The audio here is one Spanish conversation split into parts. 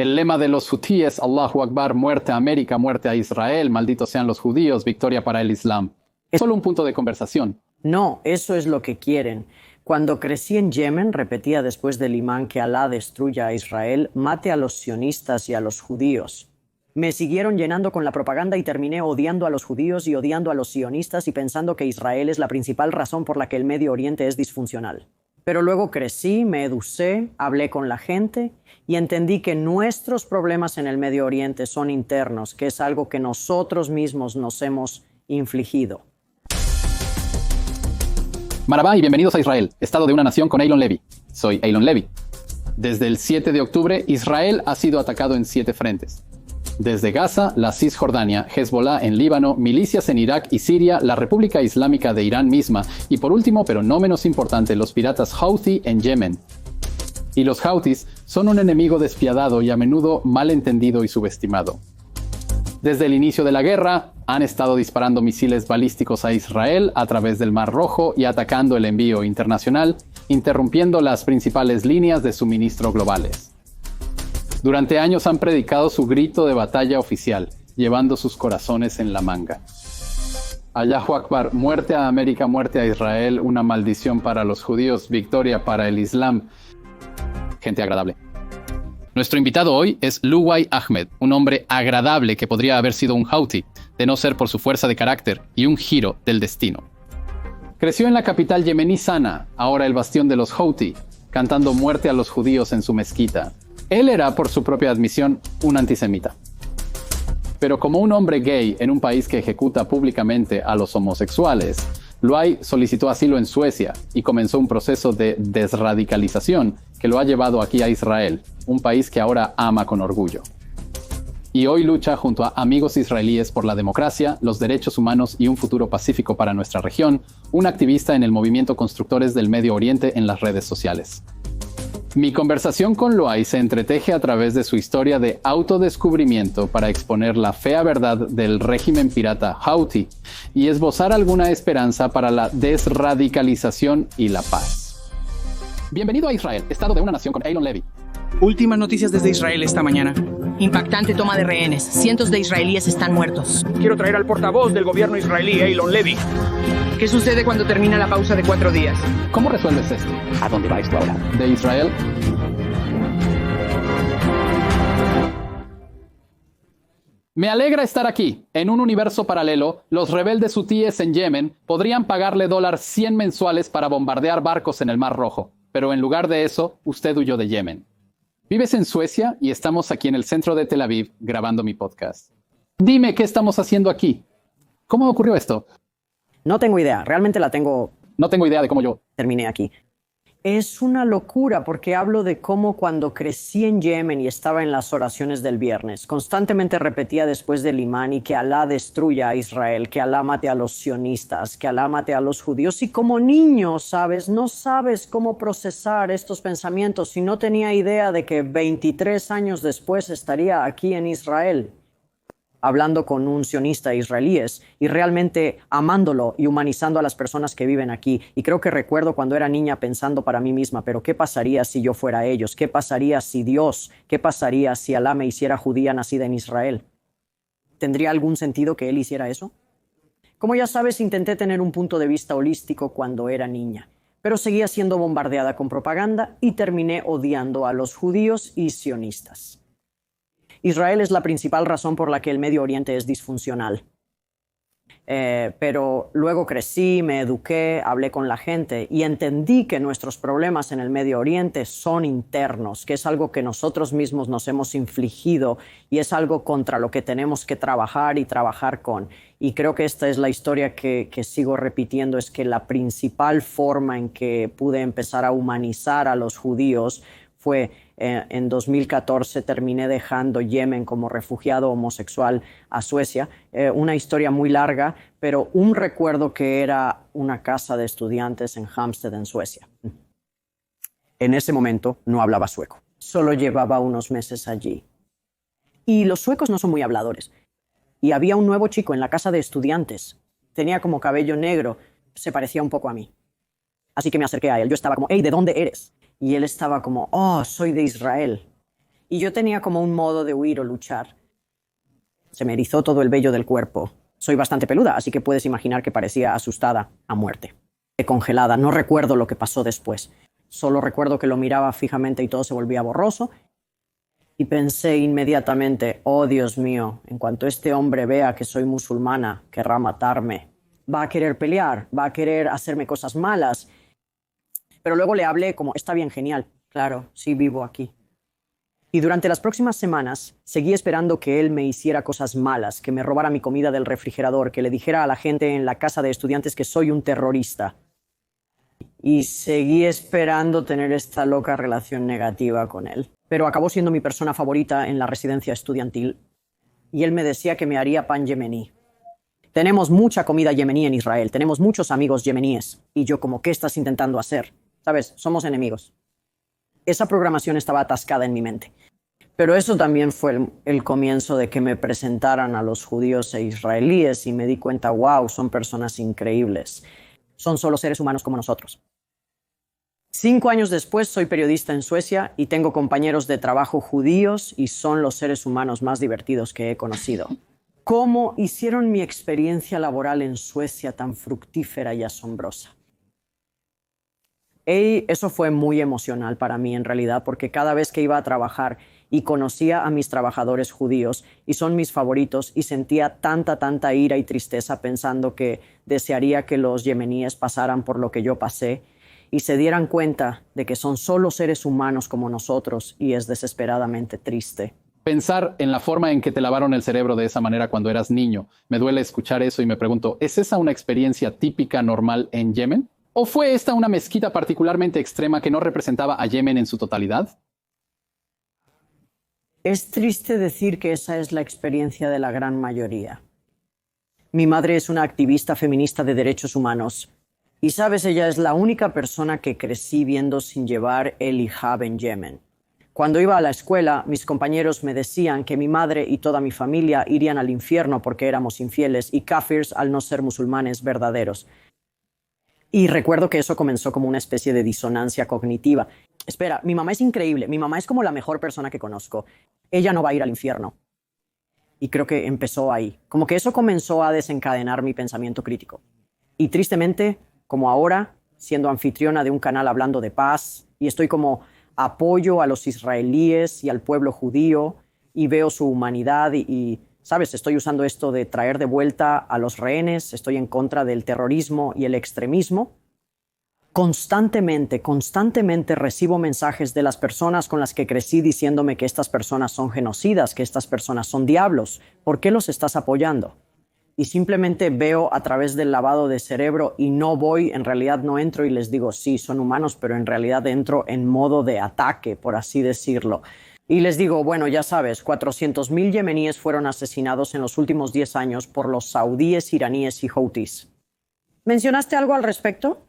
El lema de los hutíes, Allahu Akbar, muerte a América, muerte a Israel, malditos sean los judíos, victoria para el Islam. Es solo un punto de conversación. No, eso es lo que quieren. Cuando crecí en Yemen, repetía después del imán que Alá destruya a Israel, mate a los sionistas y a los judíos. Me siguieron llenando con la propaganda y terminé odiando a los judíos y odiando a los sionistas y pensando que Israel es la principal razón por la que el Medio Oriente es disfuncional. Pero luego crecí, me educé, hablé con la gente y entendí que nuestros problemas en el Medio Oriente son internos, que es algo que nosotros mismos nos hemos infligido. Marabá y bienvenidos a Israel, Estado de una nación con Eylon Levy. Soy Eylon Levy. Desde el 7 de octubre, Israel ha sido atacado en 7 frentes. Desde Gaza, la Cisjordania, Hezbollah en Líbano, milicias en Irak y Siria, la República Islámica de Irán misma y por último, pero no menos importante, los piratas Houthi en Yemen. Y los Houthis son un enemigo despiadado y a menudo malentendido y subestimado. Desde el inicio de la guerra, han estado disparando misiles balísticos a Israel a través del Mar Rojo y atacando el envío internacional, interrumpiendo las principales líneas de suministro globales. Durante años han predicado su grito de batalla oficial, llevando sus corazones en la manga. Allahu Akbar, muerte a América, muerte a Israel, una maldición para los judíos, victoria para el Islam. Gente agradable. Nuestro invitado hoy es Luwai Ahmed, un hombre agradable que podría haber sido un Houthi, de no ser por su fuerza de carácter y un giro del destino. Creció en la capital yemení Sana, ahora el bastión de los Houthi, cantando muerte a los judíos en su mezquita. Él era, por su propia admisión, un antisemita. Pero como un hombre gay en un país que ejecuta públicamente a los homosexuales, Luwai solicitó asilo en Suecia y comenzó un proceso de desradicalización que lo ha llevado aquí a Israel, un país que ahora ama con orgullo. Y hoy lucha junto a amigos israelíes por la democracia, los derechos humanos y un futuro pacífico para nuestra región, un activista en el movimiento Constructores del Medio Oriente en las redes sociales. Mi conversación con Luwai se entreteje a través de su historia de autodescubrimiento para exponer la fea verdad del régimen pirata Houthi y esbozar alguna esperanza para la desradicalización y la paz. Bienvenido a Israel, Estado de una nación con Eylon Levy. Últimas noticias desde Israel esta mañana. Impactante toma de rehenes. Cientos de israelíes están muertos. Quiero traer al portavoz del gobierno israelí, Eylon Levy. ¿Qué sucede cuando termina la pausa de 4 días? ¿Cómo resuelves esto? ¿A dónde va esto ahora? ¿De Israel? Me alegra estar aquí. En un universo paralelo, los rebeldes hutíes en Yemen podrían pagarle $100 mensuales para bombardear barcos en el Mar Rojo. Pero en lugar de eso, usted huyó de Yemen. Vives en Suecia y estamos aquí en el centro de Tel Aviv grabando mi podcast. Dime qué estamos haciendo aquí. ¿Cómo ocurrió esto? No tengo idea, realmente la tengo. No tengo idea de cómo yo Terminé aquí. Es una locura porque hablo de cómo cuando crecí en Yemen y estaba en las oraciones del viernes, constantemente repetía después del imán y que Alá destruya a Israel, que Alá mate a los sionistas, que Alá mate a los judíos. Y como niño, ¿sabes? No sabes cómo procesar estos pensamientos y no tenía idea de que 23 años después estaría aquí en Israel, hablando con un sionista israelíes y realmente amándolo y humanizando a las personas que viven aquí. Y creo que recuerdo cuando era niña pensando para mí misma, pero ¿qué pasaría si yo fuera ellos? ¿Qué pasaría si Dios? ¿Qué pasaría si Alá me hiciera judía nacida en Israel? ¿Tendría algún sentido que Él hiciera eso? Como ya sabes, intenté tener un punto de vista holístico cuando era niña, pero seguía siendo bombardeada con propaganda y terminé odiando a los judíos y sionistas. Israel es la principal razón por la que el Medio Oriente es disfuncional. Pero luego crecí, me eduqué, hablé con la gente y entendí que nuestros problemas en el Medio Oriente son internos, que es algo que nosotros mismos nos hemos infligido y es algo contra lo que tenemos que trabajar y trabajar con. Y creo que esta es la historia que sigo repitiendo, es que la principal forma en que pude empezar a humanizar a los judíos fue en 2014 terminé dejando Yemen como refugiado homosexual a Suecia. Una historia muy larga, pero un recuerdo que era una casa de estudiantes en Halmstad, en Suecia. En ese momento no hablaba sueco, solo llevaba unos meses allí. Y los suecos no son muy habladores. Y había un nuevo chico en la casa de estudiantes. Tenía como cabello negro, se parecía un poco a mí. Así que me acerqué a él. Yo estaba como, hey, ¿de dónde eres? Y él estaba como, oh, soy de Israel. y yo tenía como un modo de huir o luchar. Se me erizó todo el vello del cuerpo. Soy bastante peluda, así que puedes imaginar que parecía asustada a muerte. Congelada, no recuerdo lo que pasó después. Solo recuerdo que lo miraba fijamente y todo se volvía borroso. Y pensé inmediatamente, oh Dios mío, en cuanto este hombre vea que soy musulmana, querrá matarme. Va a querer pelear, va a querer hacerme cosas malas. Pero luego le hablé como, está bien, genial, claro, sí vivo aquí. Y durante las próximas semanas seguí esperando que él me hiciera cosas malas, que me robara mi comida del refrigerador, que le dijera a la gente en la casa de estudiantes que soy un terrorista. Y seguí esperando tener esta loca relación negativa con él. Pero acabó siendo mi persona favorita en la residencia estudiantil. Y él me decía que me haría pan yemení. Tenemos mucha comida yemení en Israel, tenemos muchos amigos yemeníes. Y yo como, ¿qué estás intentando hacer? ¿Sabes? Somos enemigos. Esa programación estaba atascada en mi mente. Pero eso también fue el comienzo de que me presentaran a los judíos e israelíes y me di cuenta, wow, son personas increíbles. Son solo seres humanos como nosotros. 5 años después soy periodista en Suecia y tengo compañeros de trabajo judíos y son los seres humanos más divertidos que he conocido. ¿Cómo hicieron mi experiencia laboral en Suecia tan fructífera y asombrosa? Eso fue muy emocional para mí en realidad, porque cada vez que iba a trabajar y conocía a mis trabajadores judíos y son mis favoritos y sentía tanta ira y tristeza pensando que desearía que los yemeníes pasaran por lo que yo pasé y se dieran cuenta de que son solo seres humanos como nosotros y es desesperadamente triste. Pensar en la forma en que te lavaron el cerebro de esa manera cuando eras niño, me duele escuchar eso y me pregunto, ¿es esa una experiencia típica normal en Yemen? ¿O fue esta una mezquita particularmente extrema que no representaba a Yemen en su totalidad? Es triste decir que esa es la experiencia de la gran mayoría. Mi madre es una activista feminista de derechos humanos. Y sabes, ella es la única persona que crecí viendo sin llevar el hijab en Yemen. Cuando iba a la escuela, mis compañeros me decían que mi madre y toda mi familia irían al infierno porque éramos infieles y kafirs al no ser musulmanes verdaderos. Y recuerdo que eso comenzó como una especie de disonancia cognitiva. Espera, mi mamá es increíble, mi mamá es como la mejor persona que conozco. Ella no va a ir al infierno. Y creo que empezó ahí. Como que eso comenzó a desencadenar mi pensamiento crítico. Y tristemente, como ahora, siendo anfitriona de un canal hablando de paz, y estoy como apoyo a los israelíes y al pueblo judío, y veo su humanidad y ¿sabes? Estoy usando esto de traer de vuelta a los rehenes, estoy en contra del terrorismo y el extremismo. Constantemente recibo mensajes de las personas con las que crecí diciéndome que estas personas son genocidas, que estas personas son diablos. ¿Por qué los estás apoyando? Y simplemente veo a través del lavado de cerebro y no voy, en realidad no entro y les digo, sí, son humanos, pero en realidad entro en modo de ataque, por así decirlo. Y les digo, bueno, ya sabes, 400.000 yemeníes fueron asesinados en los últimos 10 años por los saudíes, iraníes y houthis. ¿Mencionaste algo al respecto?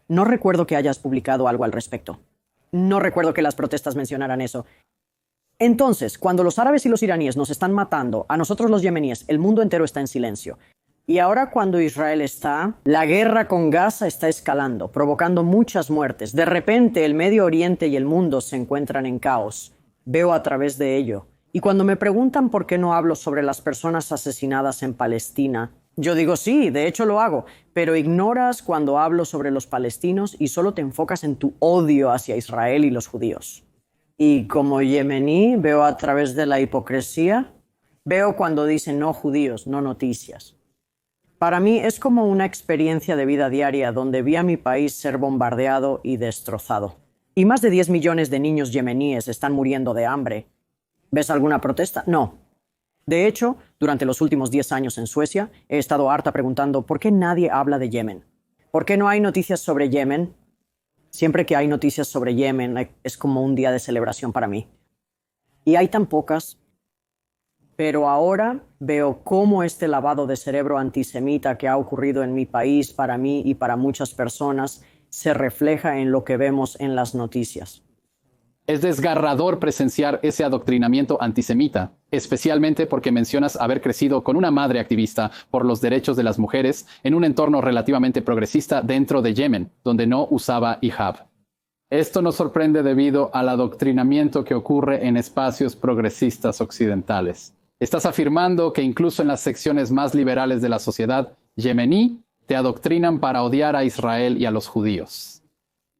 No recuerdo que hayas publicado algo al respecto. No recuerdo que las protestas mencionaran eso. Entonces, cuando los árabes y los iraníes nos están matando, a nosotros los yemeníes, el mundo entero está en silencio. Y ahora cuando Israel la guerra con Gaza está escalando, provocando muchas muertes. De repente el Medio Oriente y el mundo se encuentran en caos. Veo a través de ello. Y cuando me preguntan por qué no hablo sobre las personas asesinadas en Palestina, yo digo sí, de hecho lo hago, pero ignoras cuando hablo sobre los palestinos y solo te enfocas en tu odio hacia Israel y los judíos. Y como yemení veo a través de la hipocresía, veo cuando dicen no judíos, no noticias. Para mí es como una experiencia de vida diaria donde vi a mi país ser bombardeado y destrozado. Y más de 10 millones de niños yemeníes están muriendo de hambre. ¿Ves alguna protesta? No. De hecho, durante los últimos 10 años en Suecia, he estado harta preguntando ¿por qué nadie habla de Yemen? ¿Por qué no hay noticias sobre Yemen? Siempre que hay noticias sobre Yemen es como un día de celebración para mí. Y hay tan pocas. Pero ahora veo cómo este lavado de cerebro antisemita que ha ocurrido en mi país, para mí y para muchas personas, se refleja en lo que vemos en las noticias. Es desgarrador presenciar ese adoctrinamiento antisemita, especialmente porque mencionas haber crecido con una madre activista por los derechos de las mujeres en un entorno relativamente progresista dentro de Yemen, donde no usaba hijab. Esto nos sorprende debido al adoctrinamiento que ocurre en espacios progresistas occidentales. Estás afirmando que incluso en las secciones más liberales de la sociedad yemení te adoctrinan para odiar a Israel y a los judíos.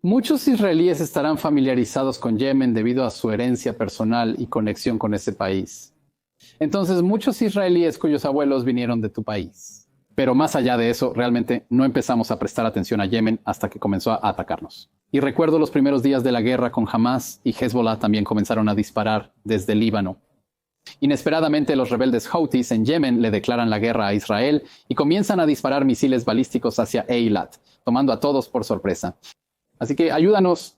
Muchos israelíes estarán familiarizados con Yemen debido a su herencia personal y conexión con ese país. Entonces, muchos israelíes cuyos abuelos vinieron de tu país. Pero más allá de eso, realmente no empezamos a prestar atención a Yemen hasta que comenzó a atacarnos. Y recuerdo los primeros días de la guerra con Hamas y Hezbollah también comenzaron a disparar desde Líbano. Inesperadamente, los rebeldes Houthis en Yemen le declaran la guerra a Israel y comienzan a disparar misiles balísticos hacia Eilat, tomando a todos por sorpresa. Así que ayúdanos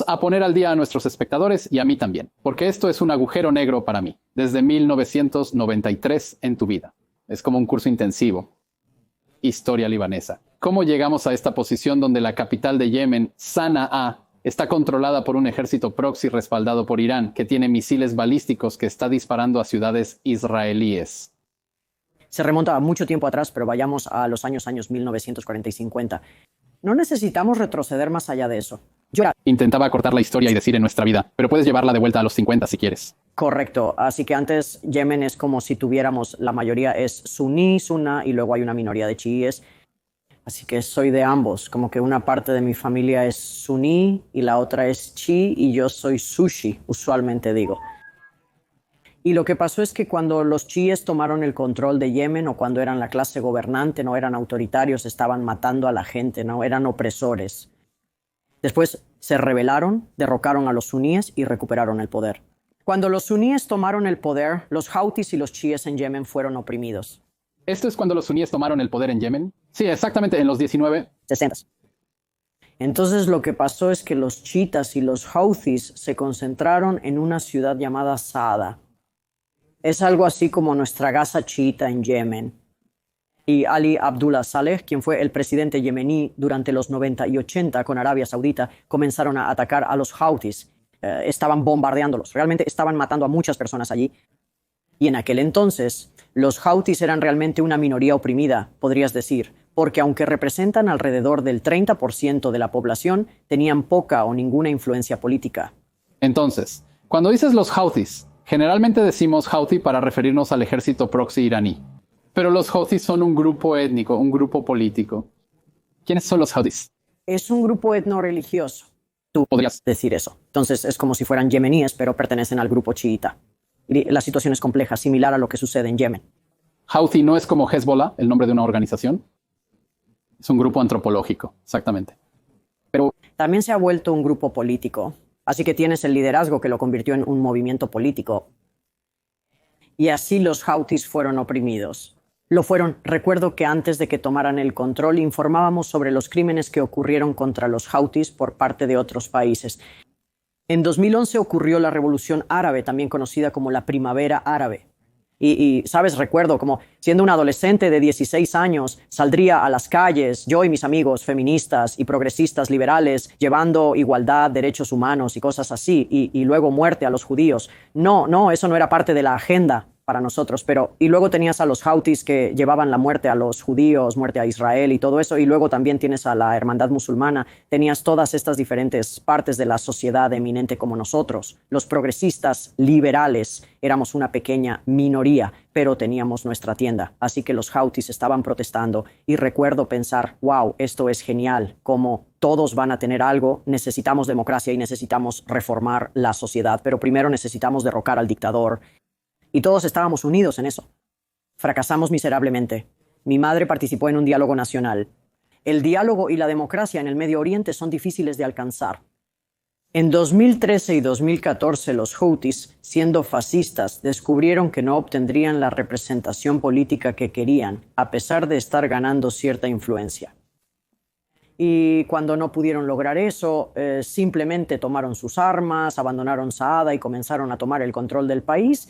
a poner al día a nuestros espectadores y a mí también, porque esto es un agujero negro para mí, desde 1993 en tu vida. Es como un curso intensivo. Historia libanesa. ¿Cómo llegamos a esta posición donde la capital de Yemen, Sanaa, está controlada por un ejército proxy respaldado por Irán, que tiene misiles balísticos que está disparando a ciudades israelíes? Se remonta a mucho tiempo atrás, pero vayamos a los años 1940 y 50. No necesitamos retroceder más allá de eso. Intentaba cortar la historia y decir en nuestra vida, pero puedes llevarla de vuelta a los 50 si quieres. Correcto. Así que antes Yemen es como si tuviéramos, la mayoría es suní, sunna, y luego hay una minoría de chiíes. Así que soy de ambos, como que una parte de mi familia es suní y la otra es chi y yo soy sushi, usualmente digo. Y lo que pasó es que cuando los chiíes tomaron el control de Yemen o cuando eran la clase gobernante, no eran autoritarios, estaban matando a la gente, no eran opresores. Después se rebelaron, derrocaron a los suníes y recuperaron el poder. Cuando los suníes tomaron el poder, los Houthis y los chiíes en Yemen fueron oprimidos. ¿Esto es cuando los suníes tomaron el poder en Yemen? Sí, exactamente, en los 1960. Entonces lo que pasó es que los chiitas y los Houthis se concentraron en una ciudad llamada Saada. Es algo así como nuestra Gaza chiita en Yemen. Y Ali Abdullah Saleh, quien fue el presidente yemení durante los 90 y 80 con Arabia Saudita, comenzaron a atacar a los Houthis. Estaban bombardeándolos, realmente estaban matando a muchas personas allí. Y en aquel entonces, los Houthis eran realmente una minoría oprimida, podrías decir, porque aunque representan alrededor del 30% de la población, tenían poca o ninguna influencia política. Entonces, cuando dices los Houthis, generalmente decimos Houthi para referirnos al ejército proxy iraní. Pero los Houthis son un grupo étnico, un grupo político. ¿Quiénes son los Houthis? Es un grupo etno-religioso. Tú podrías decir eso. Entonces es como si fueran yemeníes, pero pertenecen al grupo chiita. Y la situación es compleja, similar a lo que sucede en Yemen. Houthi no es como Hezbollah, el nombre de una organización. Es un grupo antropológico, exactamente. Pero también se ha vuelto un grupo político. Así que tienes el liderazgo que lo convirtió en un movimiento político. Y así los Houthis fueron oprimidos. Lo fueron. Recuerdo que antes de que tomaran el control informábamos sobre los crímenes que ocurrieron contra los Houthis por parte de otros países. En 2011 ocurrió la Revolución Árabe, también conocida como la Primavera Árabe. ¿Sabes? Recuerdo como siendo un adolescente de 16 años, saldría a las calles, yo y mis amigos feministas y progresistas liberales, llevando igualdad, derechos humanos y cosas así, y luego muerte a los judíos. No, eso no era parte de la agenda para nosotros, y luego tenías a los Houthis que llevaban la muerte a los judíos, muerte a Israel y todo eso, y luego también tienes a la hermandad musulmana, tenías todas estas diferentes partes de la sociedad eminente como nosotros. Los progresistas liberales éramos una pequeña minoría, pero teníamos nuestra tienda, así que los Houthis estaban protestando, y recuerdo pensar, wow, esto es genial, como todos van a tener algo, necesitamos democracia y necesitamos reformar la sociedad, pero primero necesitamos derrocar al dictador. Y todos estábamos unidos en eso. Fracasamos miserablemente. Mi madre participó en un diálogo nacional. El diálogo y la democracia en el Medio Oriente son difíciles de alcanzar. En 2013 y 2014, los Houthis, siendo fascistas, descubrieron que no obtendrían la representación política que querían, a pesar de estar ganando cierta influencia. Y cuando no pudieron lograr eso, simplemente tomaron sus armas, abandonaron Saada y comenzaron a tomar el control del país.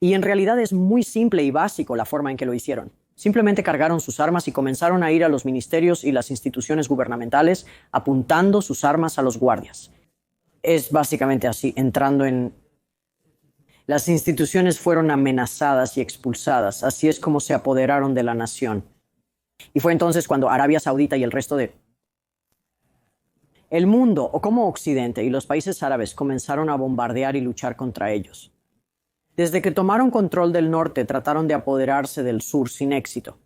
Y en realidad es muy simple y básico la forma en que lo hicieron. Simplemente cargaron sus armas y comenzaron a ir a los ministerios y las instituciones gubernamentales apuntando sus armas a los guardias. Es básicamente así, entrando en... Las instituciones fueron amenazadas y expulsadas. Así es como se apoderaron de la nación. Y fue entonces cuando Arabia Saudita y el resto de El mundo, o como Occidente y los países árabes, comenzaron a bombardear y luchar contra ellos. Desde que tomaron control del norte, trataron de apoderarse del sur sin éxito.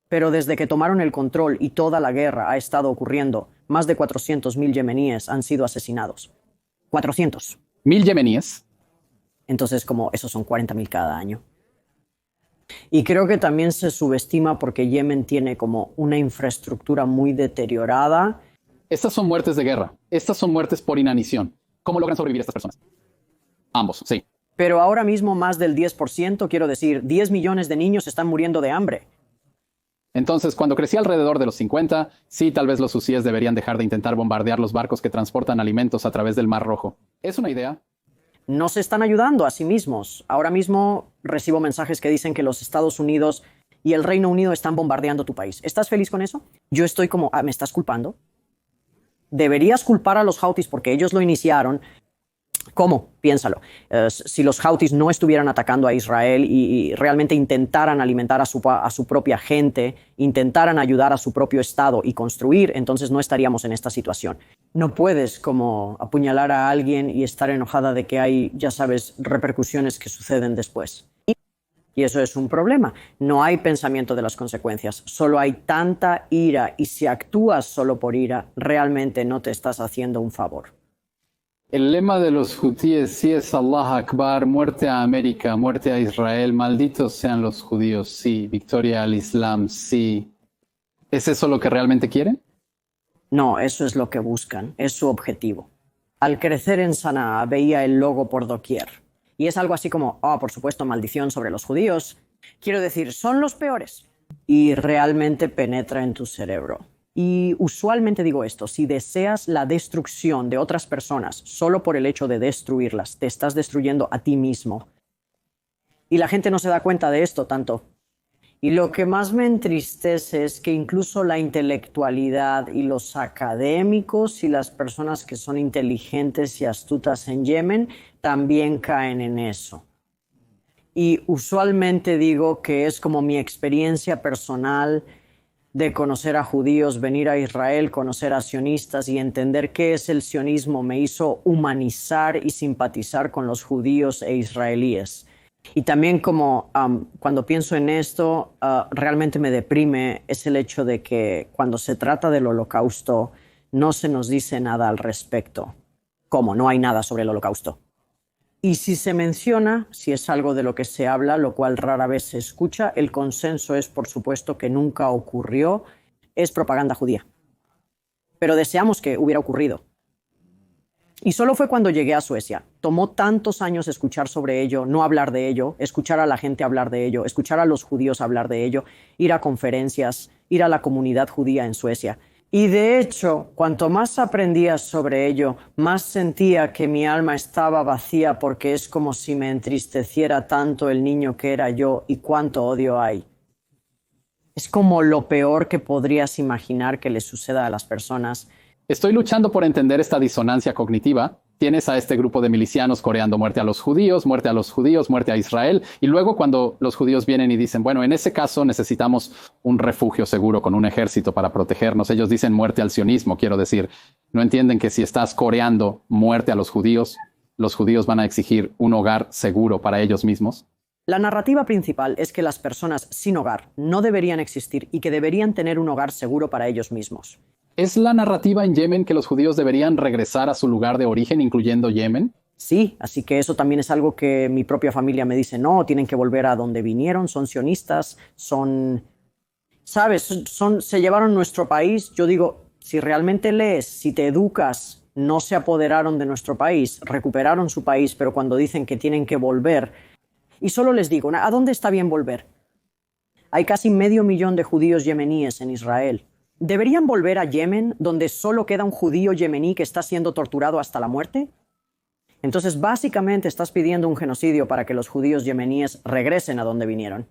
Pero desde que tomaron el control y toda la guerra ha estado ocurriendo, más de 400.000 yemeníes han sido asesinados. 400. ¿1000 yemeníes? Entonces, como esos son 40.000 cada año. Y creo que también se subestima porque Yemen tiene como una infraestructura muy deteriorada. Estas son muertes de guerra. Estas son muertes por inanición. ¿Cómo logran sobrevivir estas personas? Ambos, sí. Pero ahora mismo más del 10%, quiero decir, 10 millones de niños están muriendo de hambre. Entonces, cuando crecí alrededor de los 50, sí, tal vez los hutíes deberían dejar de intentar bombardear los barcos que transportan alimentos a través del Mar Rojo. ¿Es una idea? No se están ayudando a sí mismos. Ahora mismo recibo mensajes que dicen que los Estados Unidos y el Reino Unido están bombardeando tu país. ¿Estás feliz con eso? Yo estoy como, ¿me estás culpando? Deberías culpar a los Houthis porque ellos lo iniciaron. ¿Cómo? Piénsalo. Si los Houthis no estuvieran atacando a Israel y realmente intentaran alimentar a su propia gente, intentaran ayudar a su propio Estado y construir, entonces no estaríamos en esta situación. No puedes como apuñalar a alguien y estar enojada de que hay, ya sabes, repercusiones que suceden después. Y eso es un problema. No hay pensamiento de las consecuencias. Solo hay tanta ira y si actúas solo por ira, realmente no te estás haciendo un favor. El lema de los hutíes sí es Allah Akbar, muerte a América, muerte a Israel, malditos sean los judíos, sí, victoria al Islam, sí. ¿Es eso lo que realmente quieren? No, eso es lo que buscan, es su objetivo. Al crecer en Sanaa veía el logo por doquier. Y es algo así como, por supuesto, maldición sobre los judíos. Quiero decir, son los peores. Y realmente penetra en tu cerebro. Y usualmente digo esto, si deseas la destrucción de otras personas solo por el hecho de destruirlas, te estás destruyendo a ti mismo. Y la gente no se da cuenta de esto tanto. Y lo que más me entristece es que incluso la intelectualidad y los académicos y las personas que son inteligentes y astutas en Yemen también caen en eso. Y usualmente digo que es como mi experiencia personal de conocer a judíos, venir a Israel, conocer a sionistas y entender qué es el sionismo me hizo humanizar y simpatizar con los judíos e israelíes. Y también como cuando pienso en esto, realmente me deprime es el hecho de que cuando se trata del holocausto no se nos dice nada al respecto. ¿Cómo? No hay nada sobre el holocausto. Y si se menciona, si es algo de lo que se habla, lo cual rara vez se escucha, el consenso es, por supuesto, que nunca ocurrió, es propaganda judía. Pero deseamos que hubiera ocurrido. Y solo fue cuando llegué a Suecia. Tomó tantos años escuchar sobre ello, no hablar de ello, escuchar a la gente hablar de ello, escuchar a los judíos hablar de ello, ir a conferencias, ir a la comunidad judía en Suecia. Y de hecho, cuanto más aprendía sobre ello, más sentía que mi alma estaba vacía porque es como si me entristeciera tanto el niño que era yo y cuánto odio hay. Es como lo peor que podrías imaginar que le suceda a las personas. Estoy luchando por entender esta disonancia cognitiva. Tienes a este grupo de milicianos coreando muerte a los judíos, muerte a los judíos, muerte a Israel. Y luego cuando los judíos vienen y dicen, bueno, en ese caso necesitamos un refugio seguro con un ejército para protegernos. Ellos dicen muerte al sionismo, quiero decir. No entienden que si estás coreando muerte a los judíos van a exigir un hogar seguro para ellos mismos. La narrativa principal es que las personas sin hogar no deberían existir y que deberían tener un hogar seguro para ellos mismos. ¿Es la narrativa en Yemen que los judíos deberían regresar a su lugar de origen, incluyendo Yemen? Sí, así que eso también es algo que mi propia familia me dice, no, tienen que volver a donde vinieron, son sionistas, se llevaron nuestro país. Yo digo, si realmente lees, si te educas, no se apoderaron de nuestro país, recuperaron su país, pero cuando dicen que tienen que volver, y solo les digo, ¿a dónde está bien volver? Hay casi 500.000 de judíos yemeníes en Israel. ¿Deberían volver a Yemen, donde solo queda un judío yemení que está siendo torturado hasta la muerte? Entonces, básicamente estás pidiendo un genocidio para que los judíos yemeníes regresen a donde vinieron.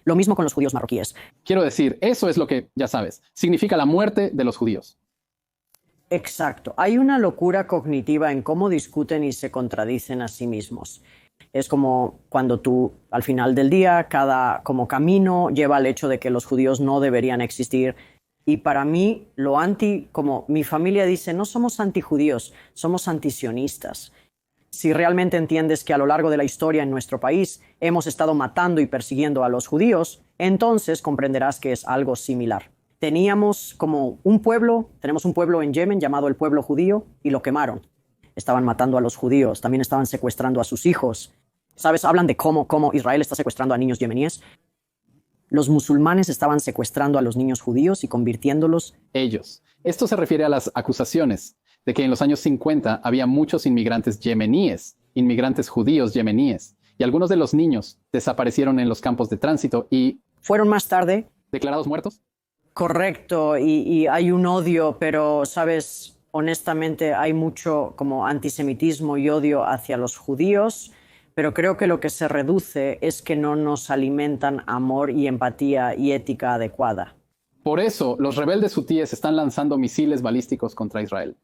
Lo mismo con los judíos marroquíes. Quiero decir, eso es lo que, ya sabes, significa la muerte de los judíos. Exacto. Hay una locura cognitiva en cómo discuten y se contradicen a sí mismos. Es como cuando tú, al final del día, cada como camino lleva al hecho de que los judíos no deberían existir. Y para mí, como mi familia dice, no somos antijudíos, somos antisionistas. Si realmente entiendes que a lo largo de la historia en nuestro país hemos estado matando y persiguiendo a los judíos, entonces comprenderás que es algo similar. Tenemos un pueblo en Yemen llamado el pueblo judío y lo quemaron. Estaban matando a los judíos, también estaban secuestrando a sus hijos. ¿Sabes? Hablan de cómo Israel está secuestrando a niños yemeníes. Los musulmanes estaban secuestrando a los niños judíos y convirtiéndolos. Ellos. Esto se refiere a las acusaciones de que en los años 50 había muchos inmigrantes yemeníes, inmigrantes judíos yemeníes, y algunos de los niños desaparecieron en los campos de tránsito y... ¿Fueron más tarde? ¿Declarados muertos? Correcto, y hay un odio, pero, ¿sabes? Honestamente hay mucho como antisemitismo y odio hacia los judíos, pero creo que lo que se reduce es que no nos alimentan amor y empatía y ética adecuada. Por eso, los rebeldes hutíes están lanzando misiles balísticos contra Israel.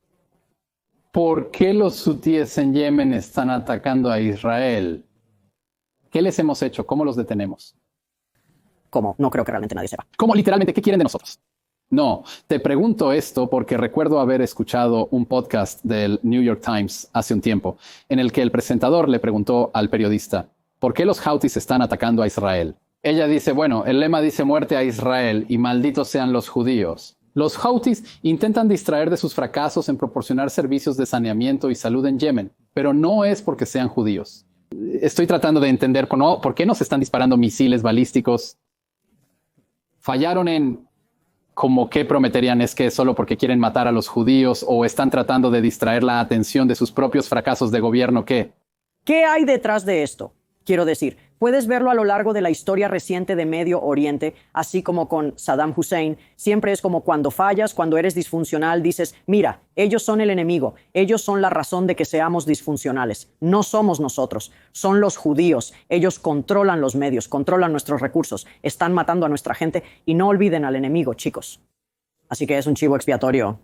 ¿Por qué los hutíes en Yemen están atacando a Israel? ¿Qué les hemos hecho? ¿Cómo los detenemos? ¿Cómo? No creo que realmente nadie sepa. ¿Cómo literalmente? ¿Qué quieren de nosotros? No, te pregunto esto porque recuerdo haber escuchado un podcast del New York Times hace un tiempo, en el que el presentador le preguntó al periodista, ¿por qué los Houthis están atacando a Israel? Ella dice, bueno, el lema dice muerte a Israel y malditos sean los judíos. Los Houthis intentan distraer de sus fracasos en proporcionar servicios de saneamiento y salud en Yemen, pero no es porque sean judíos. Estoy tratando de entender por qué nos están disparando misiles balísticos. Fallaron en como que prometerían es que solo porque quieren matar a los judíos o están tratando de distraer la atención de sus propios fracasos de gobierno. ¿Qué hay detrás de esto? Quiero decir, puedes verlo a lo largo de la historia reciente de Medio Oriente, así como con Saddam Hussein. Siempre es como cuando fallas, cuando eres disfuncional, dices, mira, ellos son el enemigo, ellos son la razón de que seamos disfuncionales. No somos nosotros, son los judíos. Ellos controlan los medios, controlan nuestros recursos, están matando a nuestra gente y no olviden al enemigo, chicos. Así que es un chivo expiatorio.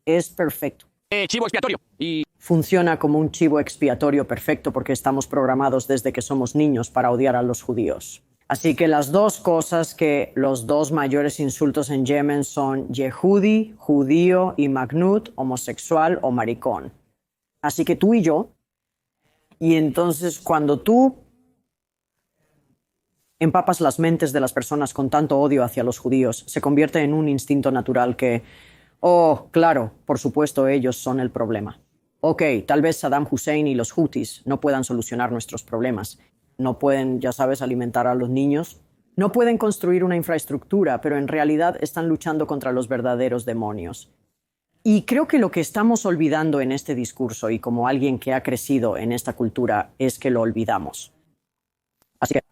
Es perfecto. Chivo expiatorio. Y funciona como un chivo expiatorio perfecto porque estamos programados desde que somos niños para odiar a los judíos. Así que las dos cosas que los dos mayores insultos en Yemen son Yehudi, judío, y Magnut, homosexual o maricón. Así que tú y yo, y entonces cuando tú empapas las mentes de las personas con tanto odio hacia los judíos, se convierte en un instinto natural que, oh, claro, por supuesto ellos son el problema. Ok, tal vez Saddam Hussein y los Houthis no puedan solucionar nuestros problemas. No pueden, ya sabes, alimentar a los niños. No pueden construir una infraestructura, pero en realidad están luchando contra los verdaderos demonios. Y creo que lo que estamos olvidando en este discurso, y como alguien que ha crecido en esta cultura, es que lo olvidamos. Así que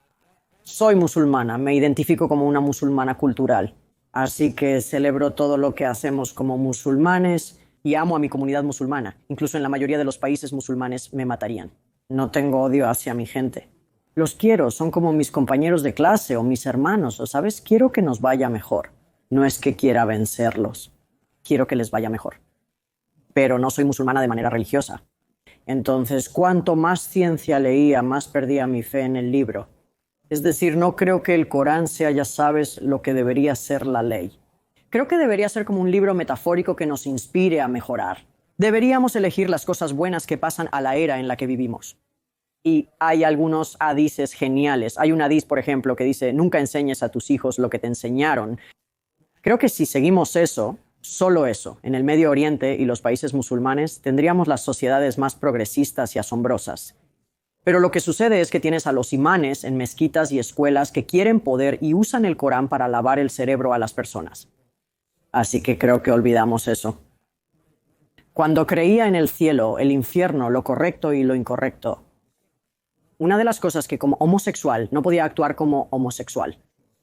soy musulmana, me identifico como una musulmana cultural. Así que celebro todo lo que hacemos como musulmanes y amo a mi comunidad musulmana. Incluso en la mayoría de los países musulmanes me matarían. No tengo odio hacia mi gente. Los quiero, son como mis compañeros de clase o mis hermanos, o sabes, quiero que nos vaya mejor. No es que quiera vencerlos, quiero que les vaya mejor. Pero no soy musulmana de manera religiosa. Entonces, cuanto más ciencia leía, más perdía mi fe en el libro. Es decir, no creo que el Corán sea, ya sabes, lo que debería ser la ley. Creo que debería ser como un libro metafórico que nos inspire a mejorar. Deberíamos elegir las cosas buenas que pasan a la era en la que vivimos. Y hay algunos hadices geniales. Hay un hadiz, por ejemplo, que dice, nunca enseñes a tus hijos lo que te enseñaron. Creo que si seguimos eso, solo eso, en el Medio Oriente y los países musulmanes, tendríamos las sociedades más progresistas y asombrosas. Pero lo que sucede es que tienes a los imanes en mezquitas y escuelas que quieren poder y usan el Corán para lavar el cerebro a las personas. Así que creo que olvidamos eso. Cuando creía en el cielo, el infierno, lo correcto y lo incorrecto, una de las cosas que como homosexual no podía actuar como homosexual.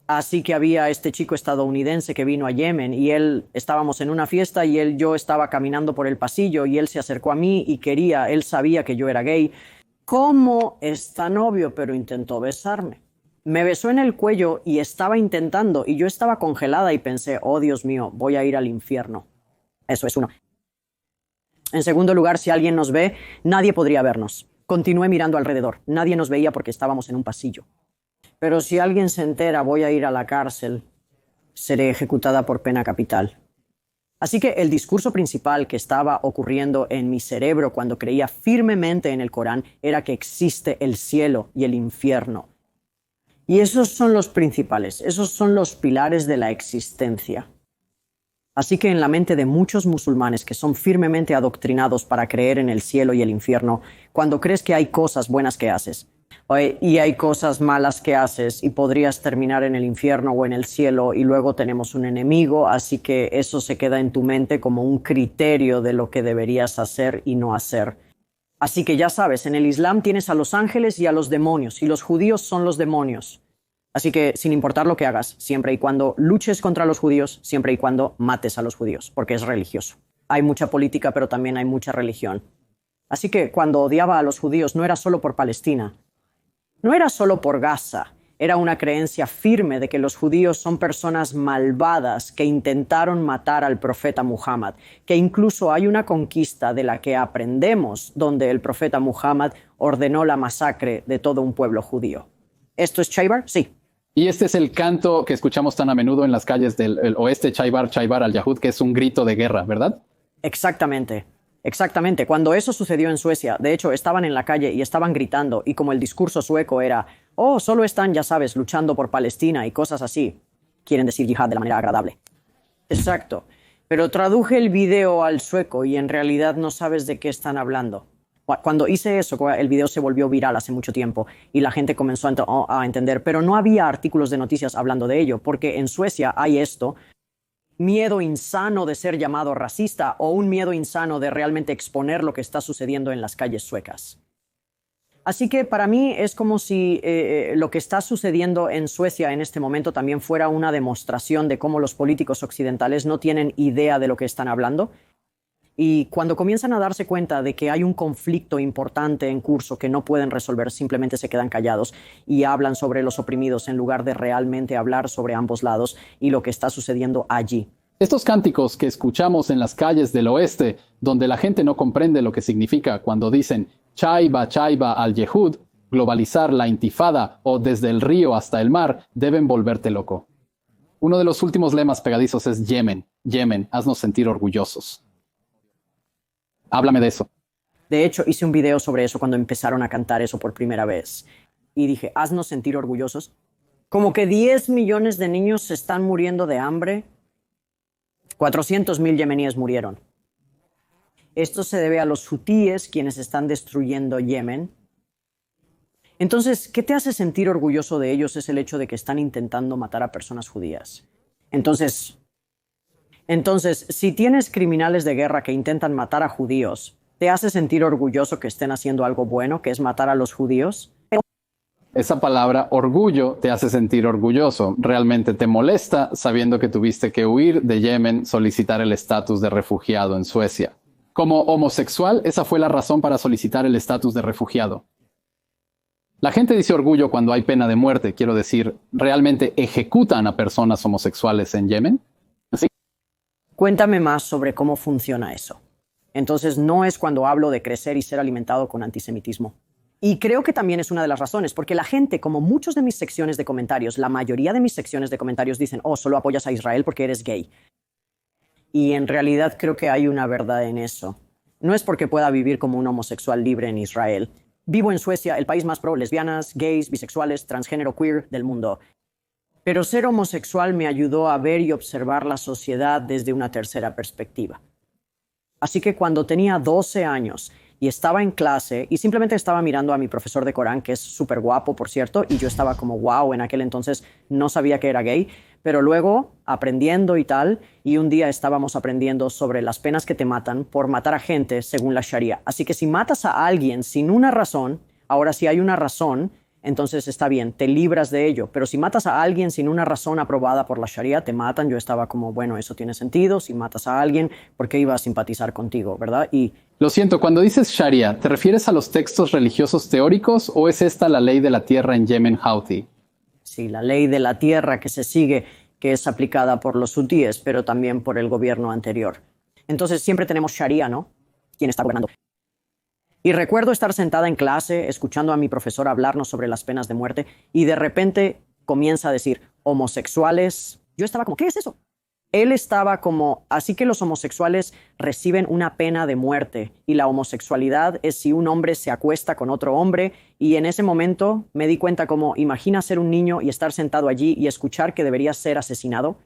Así que había este chico estadounidense que vino a Yemen y estábamos en una fiesta y yo estaba caminando por el pasillo y él se acercó a mí y él sabía que yo era gay. ¿Cómo es tan obvio? Pero intentó besarme. Me besó en el cuello y estaba intentando, y yo estaba congelada y pensé, oh Dios mío, voy a ir al infierno. Eso es uno. En segundo lugar, si alguien nos ve, nadie podría vernos. Continué mirando alrededor. Nadie nos veía porque estábamos en un pasillo. Pero si alguien se entera, voy a ir a la cárcel. seré ejecutada por pena capital. Así que el discurso principal que estaba ocurriendo en mi cerebro cuando creía firmemente en el Corán era que existe el cielo y el infierno. Y esos son los principales, esos son los pilares de la existencia. Así que en la mente de muchos musulmanes que son firmemente adoctrinados para creer en el cielo y el infierno, cuando crees que hay cosas buenas que haces y hay cosas malas que haces y podrías terminar en el infierno o en el cielo y luego tenemos un enemigo, así que eso se queda en tu mente como un criterio de lo que deberías hacer y no hacer. Así que ya sabes, en el Islam tienes a los ángeles y a los demonios, y los judíos son los demonios. Así que sin importar lo que hagas, siempre y cuando luches contra los judíos, siempre y cuando mates a los judíos, porque es religioso. Hay mucha política, pero también hay mucha religión. Así que cuando odiaba a los judíos no era solo por Palestina, no era solo por Gaza, era una creencia firme de que los judíos son personas malvadas que intentaron matar al profeta Muhammad, que incluso hay una conquista de la que aprendemos donde el profeta Muhammad ordenó la masacre de todo un pueblo judío. ¿Esto es Chaibar? Sí. Y este es el canto que escuchamos tan a menudo en las calles del oeste, Chaibar, Chaibar al-Yahud, que es un grito de guerra, ¿verdad? Exactamente. Exactamente. Cuando eso sucedió en Suecia, de hecho, estaban en la calle y estaban gritando, y como el discurso sueco era, oh, solo están, ya sabes, luchando por Palestina y cosas así, quieren decir yihad de la manera agradable. Exacto. Pero traduje el video al sueco y en realidad no sabes de qué están hablando. Cuando hice eso, el video se volvió viral hace mucho tiempo y la gente comenzó a entender, pero no había artículos de noticias hablando de ello, porque en Suecia hay esto, miedo insano de ser llamado racista o un miedo insano de realmente exponer lo que está sucediendo en las calles suecas. Así que para mí es como si lo que está sucediendo en Suecia en este momento también fuera una demostración de cómo los políticos occidentales no tienen idea de lo que están hablando. Y cuando comienzan a darse cuenta de que hay un conflicto importante en curso que no pueden resolver, simplemente se quedan callados y hablan sobre los oprimidos en lugar de realmente hablar sobre ambos lados y lo que está sucediendo allí. Estos cánticos que escuchamos en las calles del oeste, donde la gente no comprende lo que significa cuando dicen Chaiba, Chaiba al-Yehud, globalizar la intifada o desde el río hasta el mar, deben volverte loco. Uno de los últimos lemas pegadizos es Yemen. Yemen, haznos sentir orgullosos. Háblame de eso. De hecho, hice un video sobre eso cuando empezaron a cantar eso por primera vez. Y dije, haznos sentir orgullosos. Como que 10 millones de niños se están muriendo de hambre. 400,000 yemeníes murieron. Esto se debe a los hutíes, quienes están destruyendo Yemen. Entonces, ¿qué te hace sentir orgulloso de ellos? Es el hecho de que están intentando matar a personas judías. Entonces, si tienes criminales de guerra que intentan matar a judíos, ¿te hace sentir orgulloso que estén haciendo algo bueno, que es matar a los judíos? Esa palabra orgullo te hace sentir orgulloso. Realmente te molesta sabiendo que tuviste que huir de Yemen, solicitar el estatus de refugiado en Suecia. Como homosexual, esa fue la razón para solicitar el estatus de refugiado. La gente dice orgullo cuando hay pena de muerte. Quiero decir, ¿realmente ejecutan a personas homosexuales en Yemen? ¿Así? Cuéntame más sobre cómo funciona eso. Entonces, no es cuando hablo de crecer y ser alimentado con antisemitismo. Y creo que también es una de las razones, porque la gente, como muchos de mis secciones de comentarios, la mayoría de mis secciones de comentarios dicen, oh, solo apoyas a Israel porque eres gay. Y en realidad creo que hay una verdad en eso. No es porque pueda vivir como un homosexual libre en Israel. Vivo en Suecia, el país más pro lesbianas, gays, bisexuales, transgénero, queer del mundo. Pero ser homosexual me ayudó a ver y observar la sociedad desde una tercera perspectiva. Así que cuando tenía 12 años y estaba en clase y simplemente estaba mirando a mi profesor de Corán, que es súper guapo, por cierto, y yo estaba como, wow, en aquel entonces no sabía que era gay, pero luego aprendiendo y tal, y un día estábamos aprendiendo sobre las penas que te matan por matar a gente según la Sharia. Así que si matas a alguien sin una razón, ahora si hay una razón, entonces está bien, te libras de ello. Pero si matas a alguien sin una razón aprobada por la Sharia, te matan. Yo estaba como, bueno, eso tiene sentido. Si matas a alguien, ¿por qué iba a simpatizar contigo, verdad? Y lo siento, cuando dices Sharia, ¿te refieres a los textos religiosos teóricos o es esta la ley de la tierra en Yemen Houthi? Sí, la ley de la tierra que se sigue, que es aplicada por los hutíes, pero también por el gobierno anterior. Entonces siempre tenemos Sharia, ¿no? ¿Quién está gobernando? Y recuerdo estar sentada en clase, escuchando a mi profesor hablarnos sobre las penas de muerte, y de repente comienza a decir homosexuales, Yo estaba como, ¿qué es eso? Él estaba como, así que los homosexuales reciben una pena de muerte y la homosexualidad es si un hombre se acuesta con otro hombre, y en ese momento me di cuenta como, imagina ser un niño y estar sentado allí y escuchar que deberías ser asesinado.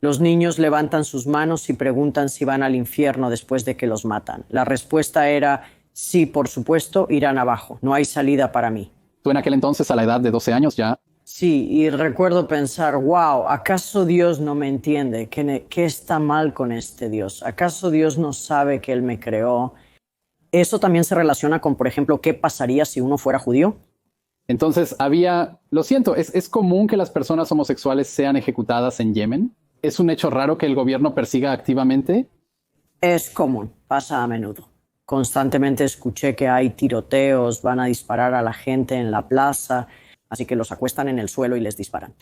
Los niños levantan sus manos y preguntan si van al infierno después de que los matan. La respuesta era, sí, por supuesto, irán abajo, no hay salida para mí. Tú en aquel entonces, a la edad de 12 años, ya... Sí, y recuerdo pensar, wow, ¿acaso Dios no me entiende? ¿Qué está mal con este Dios? ¿Acaso Dios no sabe que Él me creó? Eso también se relaciona con, por ejemplo, ¿qué pasaría si uno fuera judío? Entonces lo siento, ¿es común que las personas homosexuales sean ejecutadas en Yemen? ¿Es un hecho raro que el gobierno persiga activamente? Es común, pasa a menudo. Constantemente escuché que hay tiroteos, van a disparar a la gente en la plaza, así que los acuestan en el suelo y les disparan.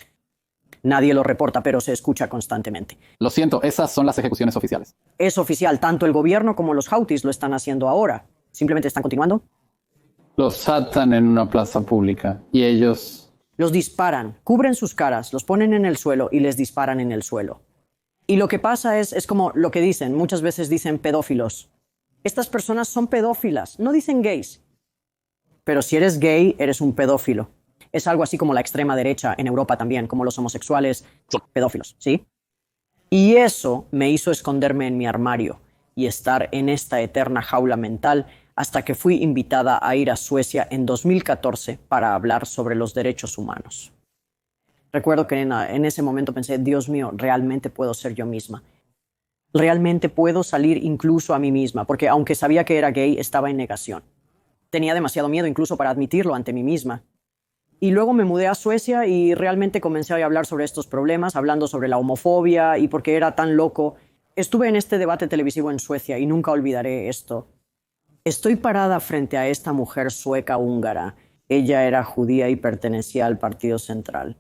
Nadie lo reporta, pero se escucha constantemente. Lo siento, esas son las ejecuciones oficiales. Es oficial, tanto el gobierno como los Houthis lo están haciendo ahora. Simplemente están continuando. Los atan en una plaza pública y ellos... Los disparan, cubren sus caras, los ponen en el suelo y les disparan en el suelo. Y lo que pasa es como lo que dicen, muchas veces dicen pedófilos. Estas personas son pedófilas, no dicen gays. Pero si eres gay, eres un pedófilo. Es algo así como la extrema derecha en Europa también, como los homosexuales son pedófilos, ¿sí? Y eso me hizo esconderme en mi armario y estar en esta eterna jaula mental hasta que fui invitada a ir a Suecia en 2014 para hablar sobre los derechos humanos. Recuerdo que en ese momento pensé, Dios mío, realmente puedo ser yo misma. Realmente puedo salir incluso a mí misma, porque aunque sabía que era gay, estaba en negación. Tenía demasiado miedo incluso para admitirlo ante mí misma. Y luego me mudé a Suecia y realmente comencé a hablar sobre estos problemas, hablando sobre la homofobia y por qué era tan loco. Estuve en este debate televisivo en Suecia y nunca olvidaré esto. Estoy parada frente a esta mujer sueca húngara. Ella era judía y pertenecía al Partido Central.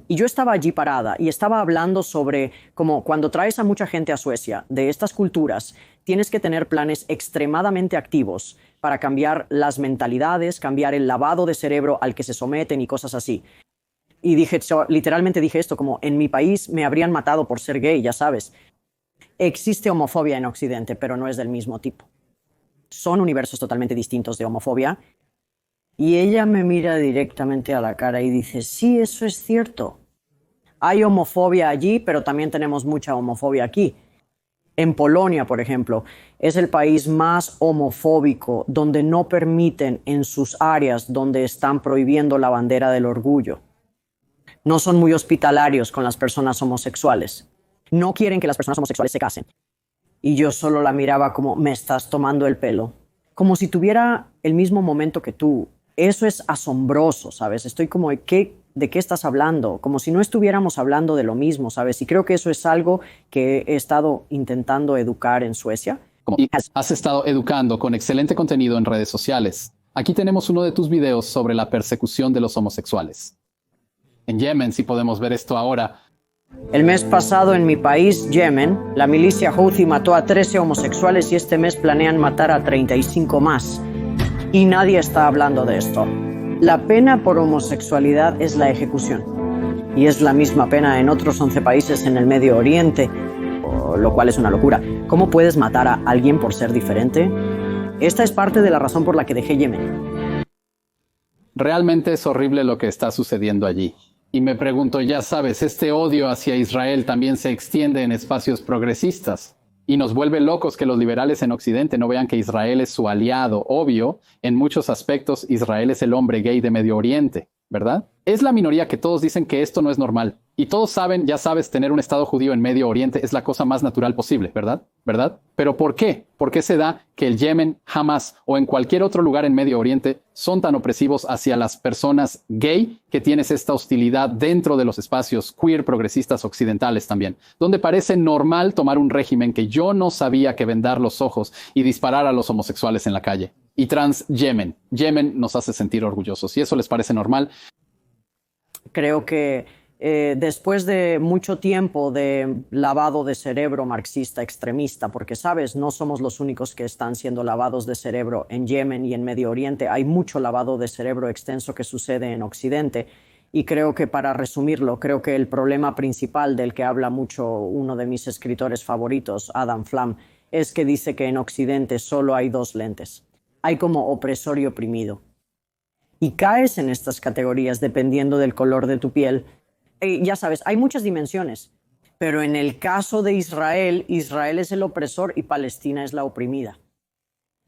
Y yo estaba allí parada y estaba hablando sobre cómo cuando traes a mucha gente a Suecia de estas culturas, tienes que tener planes extremadamente activos para cambiar las mentalidades, cambiar el lavado de cerebro al que se someten y cosas así. Y literalmente dije esto, como en mi país me habrían matado por ser gay, ya sabes. Existe homofobia en Occidente, pero no es del mismo tipo. Son universos totalmente distintos de homofobia. Y ella me mira directamente a la cara y dice, sí, eso es cierto. Hay homofobia allí, pero también tenemos mucha homofobia aquí. En Polonia, por ejemplo, es el país más homofóbico, donde no permiten en sus áreas donde están prohibiendo la bandera del orgullo. No son muy hospitalarios con las personas homosexuales. No quieren que las personas homosexuales se casen. Y yo solo la miraba como, me estás tomando el pelo. Como si tuviera el mismo momento que tú. Eso es asombroso, ¿sabes? Estoy como, ¿de qué estás hablando? Como si no estuviéramos hablando de lo mismo, ¿sabes? Y creo que eso es algo que he estado intentando educar en Suecia. Y has estado educando con excelente contenido en redes sociales. Aquí tenemos uno de tus videos sobre la persecución de los homosexuales. En Yemen, si podemos ver esto ahora. El mes pasado en mi país, Yemen, la milicia Houthi mató a 13 homosexuales y este mes planean matar a 35 más. Y nadie está hablando de esto. La pena por homosexualidad es la ejecución. Y es la misma pena en otros 11 países en el Medio Oriente, lo cual es una locura. ¿Cómo puedes matar a alguien por ser diferente? Esta es parte de la razón por la que dejé Yemen. Realmente es horrible lo que está sucediendo allí. Y me pregunto, ya sabes, este odio hacia Israel también se extiende en espacios progresistas. Y nos vuelve locos que los liberales en Occidente no vean que Israel es su aliado. Obvio, en muchos aspectos, Israel es el hombre gay de Medio Oriente, ¿verdad? Es la minoría que todos dicen que esto no es normal. Y todos saben, ya sabes, tener un Estado judío en Medio Oriente es la cosa más natural posible, ¿verdad? ¿Verdad? ¿Pero por qué? ¿Por qué se da que el Yemen, Hamas o en cualquier otro lugar en Medio Oriente son tan opresivos hacia las personas gay que tienes esta hostilidad dentro de los espacios queer progresistas occidentales también? Donde parece normal tomar un régimen que yo no sabía que vendar los ojos y disparar a los homosexuales en la calle. Y trans Yemen. Yemen nos hace sentir orgullosos. Si eso les parece normal. Creo que después de mucho tiempo de lavado de cerebro marxista extremista, porque, sabes, no somos los únicos que están siendo lavados de cerebro en Yemen y en Medio Oriente, hay mucho lavado de cerebro extenso que sucede en Occidente, Y creo que para resumirlo, creo que el problema principal del que habla mucho uno de mis escritores favoritos, Adam Flam, es que dice que en Occidente solo hay dos lentes. Hay como opresor y oprimido. Y caes en estas categorías dependiendo del color de tu piel. Ya sabes, hay muchas dimensiones. Pero en el caso de Israel, Israel es el opresor y Palestina es la oprimida.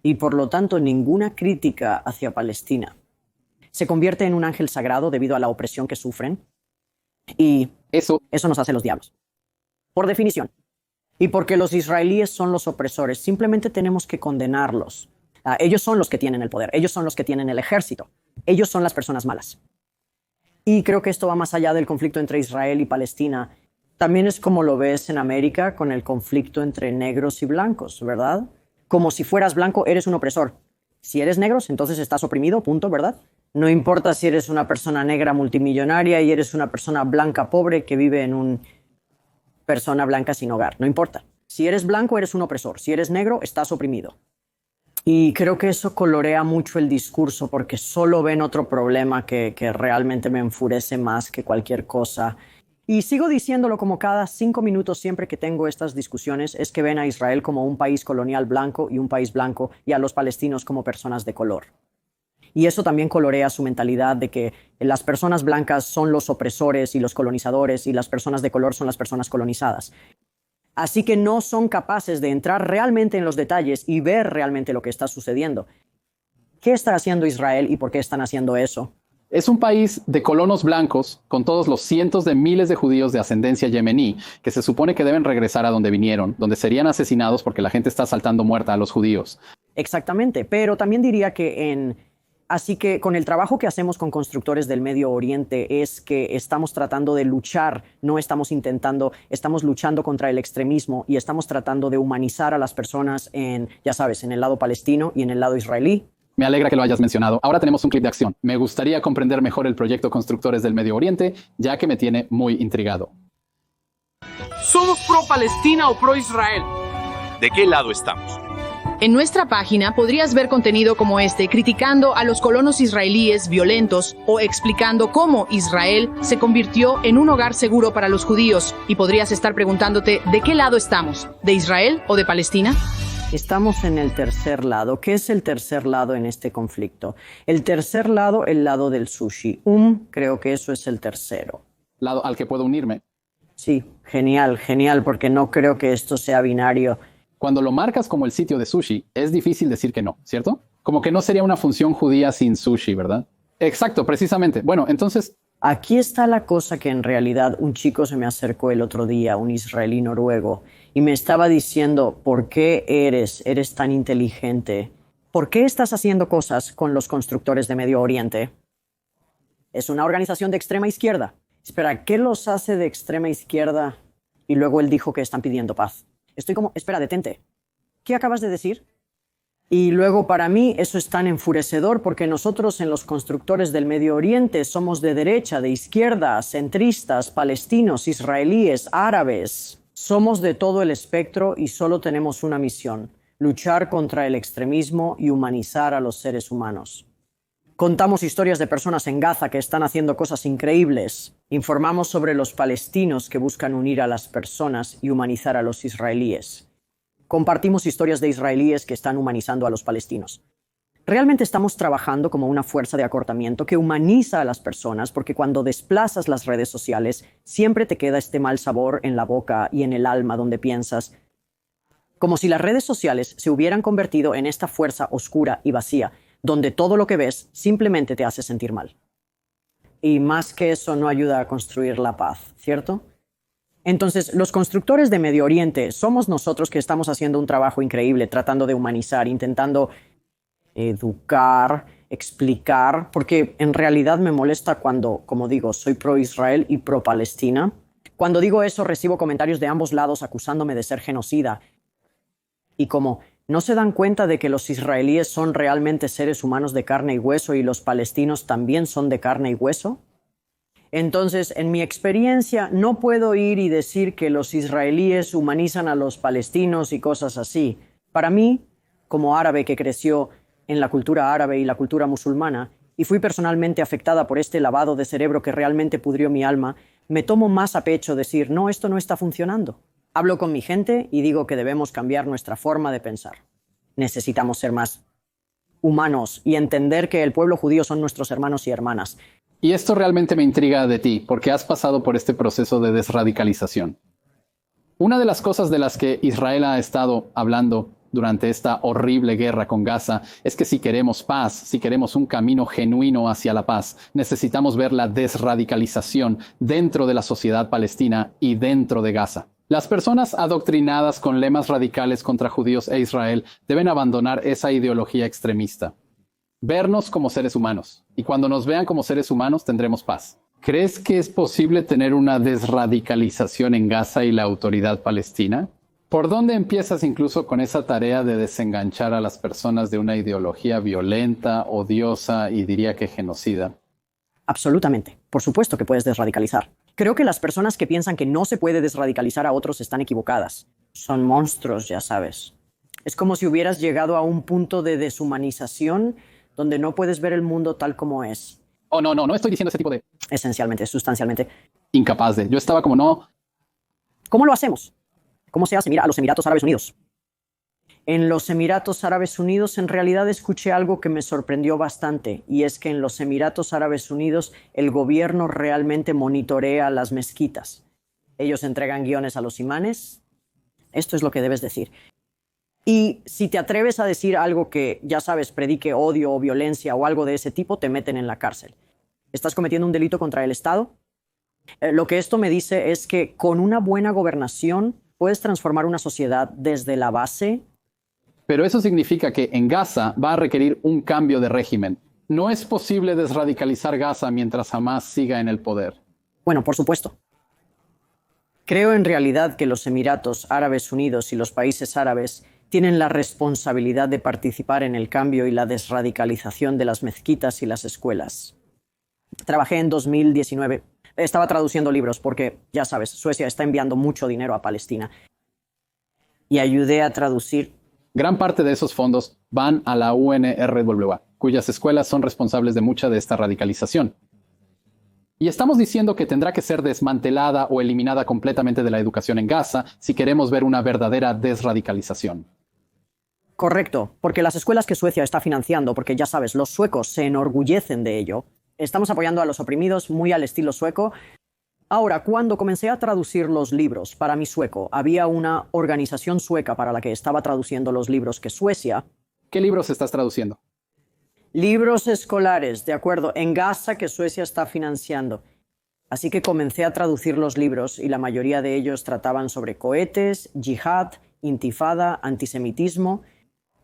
Y por lo tanto, ninguna crítica hacia Palestina se convierte en un ángel sagrado debido a la opresión que sufren. Y eso nos hace los diablos. Por definición. Y porque los israelíes son los opresores, simplemente tenemos que condenarlos. Ellos son los que tienen el poder, ellos son los que tienen el ejército, ellos son las personas malas. Y creo que esto va más allá del conflicto entre Israel y Palestina. También es como lo ves en América con el conflicto entre negros y blancos, ¿verdad? Como si fueras blanco, eres un opresor. Si eres negro, entonces estás oprimido, punto, ¿verdad? No importa si eres una persona negra multimillonaria y eres una persona blanca pobre que vive en una persona blanca sin hogar, no importa. Si eres blanco, eres un opresor. Si eres negro, estás oprimido. Y creo que eso colorea mucho el discurso porque solo ven otro problema que realmente me enfurece más que cualquier cosa. Y sigo diciéndolo como cada 5 minutos siempre que tengo estas discusiones, es que ven a Israel como un país colonial blanco y un país blanco y a los palestinos como personas de color. Y eso también colorea su mentalidad de que las personas blancas son los opresores y los colonizadores y las personas de color son las personas colonizadas. Así que no son capaces de entrar realmente en los detalles y ver realmente lo que está sucediendo. ¿Qué está haciendo Israel y por qué están haciendo eso? Es un país de colonos blancos, con todos los cientos de miles de judíos de ascendencia yemení, que se supone que deben regresar a donde vinieron, donde serían asesinados porque la gente está saltando muerta a los judíos. Exactamente, pero también diría que Así que con el trabajo que hacemos con constructores del Medio Oriente es que estamos tratando de luchar, no estamos luchando contra el extremismo y estamos tratando de humanizar a las personas ya sabes, en el lado palestino y en el lado israelí. Me alegra que lo hayas mencionado. Ahora tenemos un clip de acción. Me gustaría comprender mejor el proyecto Constructores del Medio Oriente, ya que me tiene muy intrigado. ¿Somos pro-Palestina o pro-Israel? ¿De qué lado estamos? En nuestra página podrías ver contenido como este, criticando a los colonos israelíes violentos o explicando cómo Israel se convirtió en un hogar seguro para los judíos. Y podrías estar preguntándote, ¿de qué lado estamos? ¿De Israel o de Palestina? Estamos en el tercer lado. ¿Qué es el tercer lado en este conflicto? El tercer lado, el lado del sushi. Creo que eso es el tercero. Lado al que puedo unirme. Sí, genial, porque no creo que esto sea binario. Cuando lo marcas como el sitio de sushi, es difícil decir que no, ¿cierto? Como que no sería una función judía sin sushi, ¿verdad? Exacto, precisamente. Bueno, entonces... Aquí está la cosa que en realidad un chico se me acercó el otro día, un israelí noruego, y me estaba diciendo, ¿por qué eres tan inteligente? ¿Por qué estás haciendo cosas con los constructores de Medio Oriente? Es una organización de extrema izquierda. Espera, ¿qué los hace de extrema izquierda? Y luego él dijo que están pidiendo paz. Estoy como, espera, detente. ¿Qué acabas de decir? Y luego para mí eso es tan enfurecedor porque nosotros en los constructores del Medio Oriente somos de derecha, de izquierda, centristas, palestinos, israelíes, árabes. Somos de todo el espectro y solo tenemos una misión: luchar contra el extremismo y humanizar a los seres humanos. Contamos historias de personas en Gaza que están haciendo cosas increíbles. Informamos sobre los palestinos que buscan unir a las personas y humanizar a los israelíes. Compartimos historias de israelíes que están humanizando a los palestinos. Realmente estamos trabajando como una fuerza de acortamiento que humaniza a las personas porque cuando desplazas las redes sociales siempre te queda este mal sabor en la boca y en el alma donde piensas como si las redes sociales se hubieran convertido en esta fuerza oscura y vacía donde todo lo que ves simplemente te hace sentir mal. Y más que eso no ayuda a construir la paz, ¿cierto? Entonces, los constructores de Medio Oriente somos nosotros que estamos haciendo un trabajo increíble, tratando de humanizar, intentando educar, explicar, porque en realidad me molesta cuando, como digo, soy pro-Israel y pro-Palestina. Cuando digo eso, recibo comentarios de ambos lados acusándome de ser genocida. Y como ¿no se dan cuenta de que los israelíes son realmente seres humanos de carne y hueso y los palestinos también son de carne y hueso? Entonces, en mi experiencia, no puedo ir y decir que los israelíes humanizan a los palestinos y cosas así. Para mí, como árabe que creció en la cultura árabe y la cultura musulmana, y fui personalmente afectada por este lavado de cerebro que realmente pudrió mi alma, me tomo más a pecho decir, no, esto no está funcionando. Hablo con mi gente y digo que debemos cambiar nuestra forma de pensar. Necesitamos ser más humanos y entender que el pueblo judío son nuestros hermanos y hermanas. Y esto realmente me intriga de ti, porque has pasado por este proceso de desradicalización. Una de las cosas de las que Israel ha estado hablando durante esta horrible guerra con Gaza es que si queremos paz, si queremos un camino genuino hacia la paz, necesitamos ver la desradicalización dentro de la sociedad palestina y dentro de Gaza. Las personas adoctrinadas con lemas radicales contra judíos e Israel deben abandonar esa ideología extremista. Vernos como seres humanos, y cuando nos vean como seres humanos tendremos paz. ¿Crees que es posible tener una desradicalización en Gaza y la autoridad palestina? ¿Por dónde empiezas incluso con esa tarea de desenganchar a las personas de una ideología violenta, odiosa y diría que genocida? Absolutamente. Por supuesto que puedes desradicalizar. Creo que las personas que piensan que no se puede desradicalizar a otros están equivocadas. Son monstruos, ya sabes. Es como si hubieras llegado a un punto de deshumanización donde no puedes ver el mundo tal como es. Oh, no estoy diciendo ese tipo de... Esencialmente, sustancialmente. Incapaz de... Yo estaba como no... ¿Cómo lo hacemos? ¿Cómo se hace? Mira, a los Emiratos Árabes Unidos. En los Emiratos Árabes Unidos en realidad escuché algo que me sorprendió bastante, y es que en los Emiratos Árabes Unidos el gobierno realmente monitorea las mezquitas. Ellos entregan guiones a los imanes. Esto es lo que debes decir. Y si te atreves a decir algo que, ya sabes, predique odio o violencia o algo de ese tipo, te meten en la cárcel. ¿Estás cometiendo un delito contra el Estado? Lo que esto me dice es que con una buena gobernación puedes transformar una sociedad desde la base. Pero eso significa que en Gaza va a requerir un cambio de régimen. No es posible desradicalizar Gaza mientras Hamás siga en el poder. Bueno, por supuesto. Creo en realidad que los Emiratos Árabes Unidos y los países árabes tienen la responsabilidad de participar en el cambio y la desradicalización de las mezquitas y las escuelas. Trabajé en 2019. Estaba traduciendo libros porque, ya sabes, Suecia está enviando mucho dinero a Palestina. Y ayudé a traducir. Gran parte de esos fondos van a la UNRWA, cuyas escuelas son responsables de mucha de esta radicalización. Y estamos diciendo que tendrá que ser desmantelada o eliminada completamente de la educación en Gaza si queremos ver una verdadera desradicalización. Correcto, porque las escuelas que Suecia está financiando, porque ya sabes, los suecos se enorgullecen de ello. Estamos apoyando a los oprimidos muy al estilo sueco. Ahora, cuando comencé a traducir los libros para mi sueco, había una organización sueca para la que estaba traduciendo los libros que Suecia... ¿Qué libros estás traduciendo? Libros escolares, de acuerdo, en Gaza que Suecia está financiando. Así que comencé a traducir los libros y la mayoría de ellos trataban sobre cohetes, yihad, intifada, antisemitismo,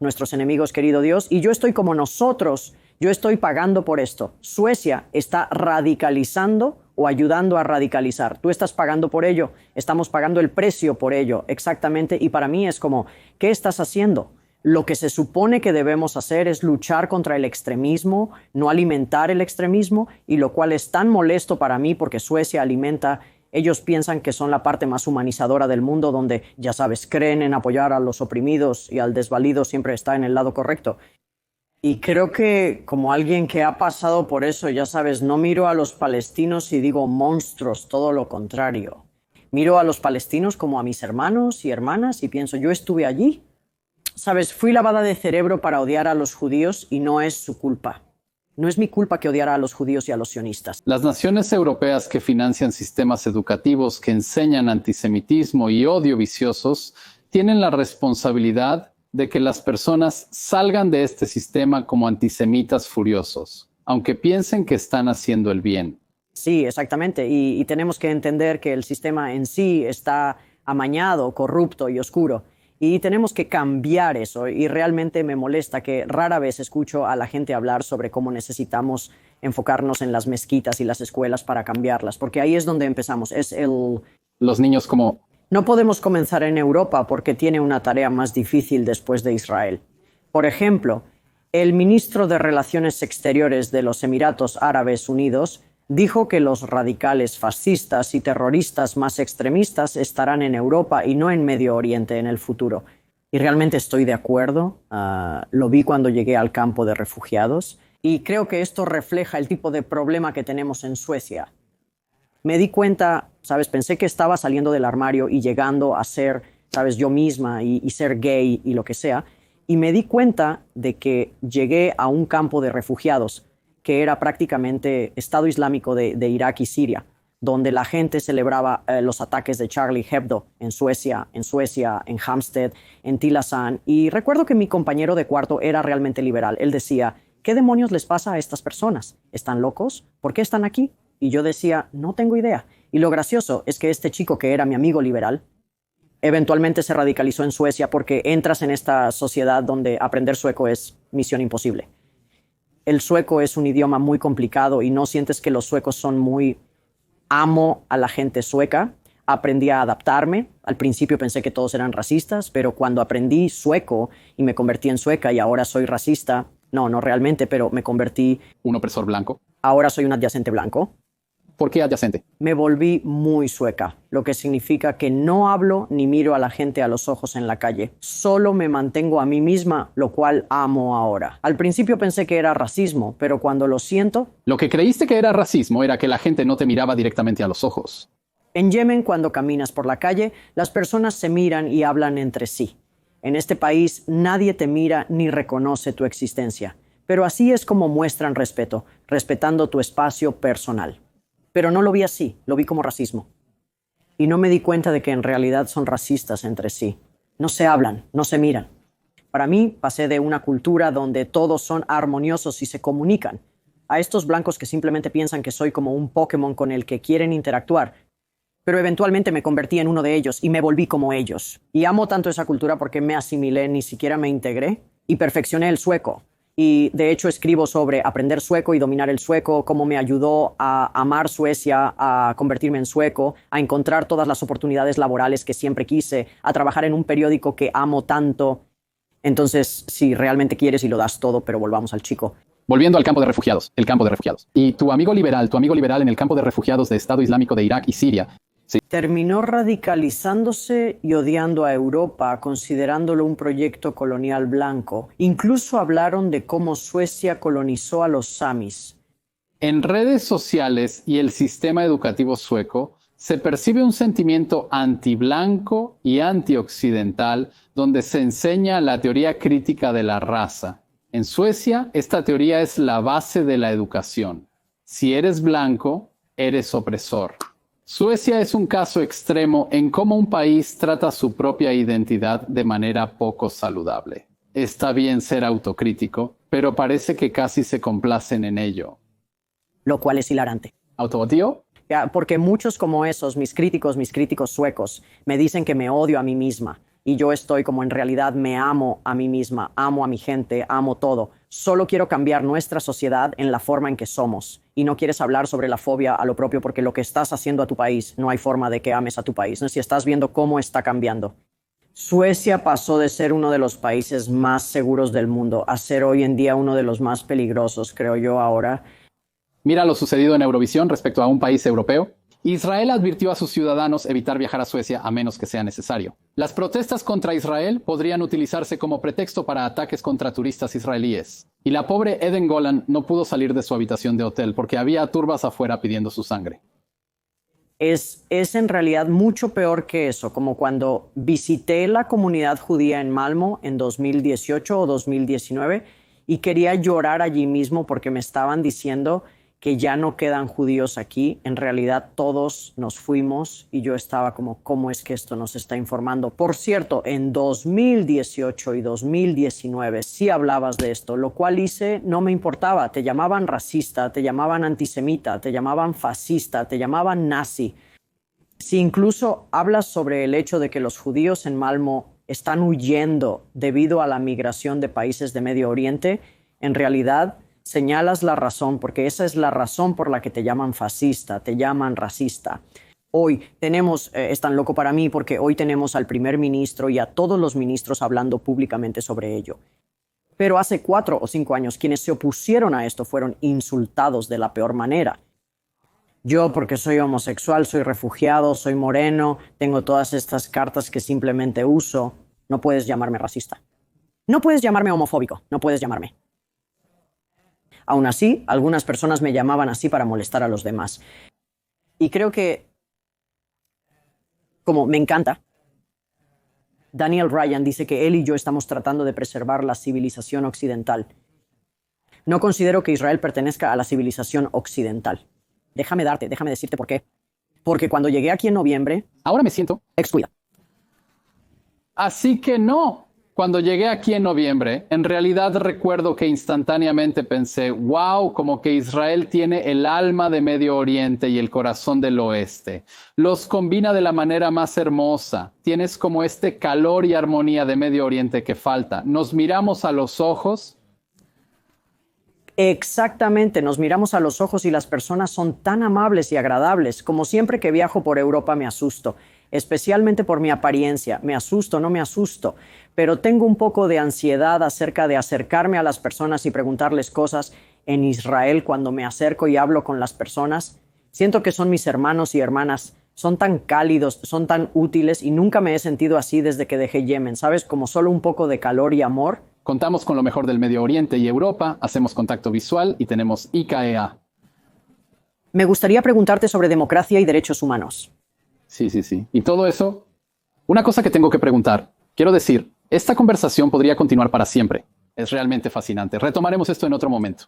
nuestros enemigos, querido Dios, y yo estoy como nosotros. Yo estoy pagando por esto. Suecia está radicalizando o ayudando a radicalizar. Tú estás pagando por ello. Estamos pagando el precio por ello, exactamente. Y para mí es como, ¿qué estás haciendo? Lo que se supone que debemos hacer es luchar contra el extremismo, no alimentar el extremismo, y lo cual es tan molesto para mí porque Suecia alimenta... Ellos piensan que son la parte más humanizadora del mundo, donde, ya sabes, creen en apoyar a los oprimidos y al desvalido siempre está en el lado correcto. Y creo que, como alguien que ha pasado por eso, ya sabes, no miro a los palestinos y digo monstruos, todo lo contrario. Miro a los palestinos como a mis hermanos y hermanas y pienso, yo estuve allí. Sabes, fui lavada de cerebro para odiar a los judíos y no es su culpa. No es mi culpa que odiara a los judíos y a los sionistas. Las naciones europeas que financian sistemas educativos que enseñan antisemitismo y odio viciosos tienen la responsabilidad de que las personas salgan de este sistema como antisemitas furiosos, aunque piensen que están haciendo el bien. Sí, exactamente. Y tenemos que entender que el sistema en sí está amañado, corrupto y oscuro. Y tenemos que cambiar eso. Y realmente me molesta que rara vez escucho a la gente hablar sobre cómo necesitamos enfocarnos en las mezquitas y las escuelas para cambiarlas. Porque ahí es donde empezamos. Los niños como... No podemos comenzar en Europa porque tiene una tarea más difícil después de Israel. Por ejemplo, el ministro de Relaciones Exteriores de los Emiratos Árabes Unidos dijo que los radicales fascistas y terroristas más extremistas estarán en Europa y no en Medio Oriente en el futuro. Y realmente estoy de acuerdo. Lo vi cuando llegué al campo de refugiados. Y creo que esto refleja el tipo de problema que tenemos en Suecia. Me di cuenta, ¿sabes? Pensé que estaba saliendo del armario y llegando a ser, ¿sabes? Yo misma y ser gay y lo que sea. Y me di cuenta de que llegué a un campo de refugiados que era prácticamente Estado Islámico de Irak y Siria, donde la gente celebraba los ataques de Charlie Hebdo en Suecia, en Hampstead, en Tilasan. Y recuerdo que mi compañero de cuarto era realmente liberal. Él decía, ¿qué demonios les pasa a estas personas? ¿Están locos? ¿Por qué están aquí? Y yo decía, no tengo idea. Y lo gracioso es que este chico que era mi amigo liberal, eventualmente se radicalizó en Suecia porque entras en esta sociedad donde aprender sueco es misión imposible. El sueco es un idioma muy complicado y no sientes que los suecos son muy... Amo a la gente sueca. Aprendí a adaptarme. Al principio pensé que todos eran racistas, pero cuando aprendí sueco y me convertí en sueca y ahora soy racista, no realmente, pero me convertí... ¿Un opresor blanco? Ahora soy un adyacente blanco. ¿Por qué adyacente? Me volví muy sueca, lo que significa que no hablo ni miro a la gente a los ojos en la calle. Solo me mantengo a mí misma, lo cual amo ahora. Al principio pensé que era racismo, pero cuando lo siento... Lo que creíste que era racismo era que la gente no te miraba directamente a los ojos. En Yemen, cuando caminas por la calle, las personas se miran y hablan entre sí. En este país, nadie te mira ni reconoce tu existencia. Pero así es como muestran respeto, respetando tu espacio personal. Pero no lo vi así, lo vi como racismo. Y no me di cuenta de que en realidad son racistas entre sí. No se hablan, no se miran. Para mí, pasé de una cultura donde todos son armoniosos y se comunican, a estos blancos que simplemente piensan que soy como un Pokémon con el que quieren interactuar. Pero eventualmente me convertí en uno de ellos y me volví como ellos. Y amo tanto esa cultura porque me asimilé, ni siquiera me integré y perfeccioné el sueco. Y de hecho escribo sobre aprender sueco y dominar el sueco, cómo me ayudó a amar Suecia, a convertirme en sueco, a encontrar todas las oportunidades laborales que siempre quise, a trabajar en un periódico que amo tanto. Entonces, si realmente quieres y lo das todo, pero volvamos al chico. Volviendo al campo de refugiados, el campo de refugiados. Y tu amigo liberal en el campo de refugiados de Estado Islámico de Irak y Siria, sí. Terminó radicalizándose y odiando a Europa, considerándolo un proyecto colonial blanco. Incluso hablaron de cómo Suecia colonizó a los samis. En redes sociales y el sistema educativo sueco se percibe un sentimiento antiblanco y antioccidental donde se enseña la teoría crítica de la raza. En Suecia, esta teoría es la base de la educación. Si eres blanco, eres opresor. Suecia es un caso extremo en cómo un país trata su propia identidad de manera poco saludable. Está bien ser autocrítico, pero parece que casi se complacen en ello. Lo cual es hilarante. ¿Autobotío? Porque muchos como esos, mis críticos suecos, me dicen que me odio a mí misma. Y yo estoy como en realidad me amo a mí misma, amo a mi gente, amo todo. Solo quiero cambiar nuestra sociedad en la forma en que somos. Y no quieres hablar sobre la fobia a lo propio porque lo que estás haciendo a tu país, no hay forma de que ames a tu país. ¿No? Si estás viendo cómo está cambiando. Suecia pasó de ser uno de los países más seguros del mundo a ser hoy en día uno de los más peligrosos, creo yo ahora. Mira lo sucedido en Eurovisión respecto a un país europeo. Israel advirtió a sus ciudadanos evitar viajar a Suecia a menos que sea necesario. Las protestas contra Israel podrían utilizarse como pretexto para ataques contra turistas israelíes. Y la pobre Eden Golan no pudo salir de su habitación de hotel porque había turbas afuera pidiendo su sangre. Es en realidad mucho peor que eso, como cuando visité la comunidad judía en Malmö en 2018 o 2019 y quería llorar allí mismo porque me estaban diciendo que ya no quedan judíos aquí. En realidad todos nos fuimos y yo estaba como, ¿cómo es que esto nos está informando? Por cierto, en 2018 y 2019 sí hablabas de esto, lo cual hice, no me importaba. Te llamaban racista, te llamaban antisemita, te llamaban fascista, te llamaban nazi. Si incluso hablas sobre el hecho de que los judíos en Malmö están huyendo debido a la migración de países de Medio Oriente, en realidad señalas la razón, porque esa es la razón por la que te llaman fascista, te llaman racista. Hoy tenemos, es tan loco para mí porque hoy tenemos al primer ministro y a todos los ministros hablando públicamente sobre ello. Pero hace 4 o 5 años quienes se opusieron a esto fueron insultados de la peor manera. Yo, porque soy homosexual, soy refugiado, soy moreno, tengo todas estas cartas que simplemente uso, no puedes llamarme racista. No puedes llamarme homofóbico, no puedes llamarme. Aún así, algunas personas me llamaban así para molestar a los demás. Y creo que, como me encanta, Daniel Ryan dice que él y yo estamos tratando de preservar la civilización occidental. No considero que Israel pertenezca a la civilización occidental. Déjame decirte por qué. Porque cuando llegué aquí en noviembre, Ahora me siento excluida. Así que no. Cuando llegué aquí en noviembre, en realidad recuerdo que instantáneamente pensé, wow, como que Israel tiene el alma de Medio Oriente y el corazón del oeste. Los combina de la manera más hermosa. Tienes como este calor y armonía de Medio Oriente que falta. Nos miramos a los ojos. Exactamente, nos miramos a los ojos y las personas son tan amables y agradables. Como siempre que viajo por Europa me asusto, especialmente por mi apariencia. Me asusto, no me asusto, pero tengo un poco de ansiedad acerca de acercarme a las personas y preguntarles cosas. En Israel, cuando me acerco y hablo con las personas, siento que son mis hermanos y hermanas. Son tan cálidos, son tan útiles y nunca me he sentido así desde que dejé Yemen, ¿sabes? Como solo un poco de calor y amor. Contamos con lo mejor del Medio Oriente y Europa, hacemos contacto visual y tenemos ICAEA. Me gustaría preguntarte sobre democracia y derechos humanos. Sí. Y todo eso, una cosa que tengo que preguntar. Quiero decir, esta conversación podría continuar para siempre. Es realmente fascinante. Retomaremos esto en otro momento.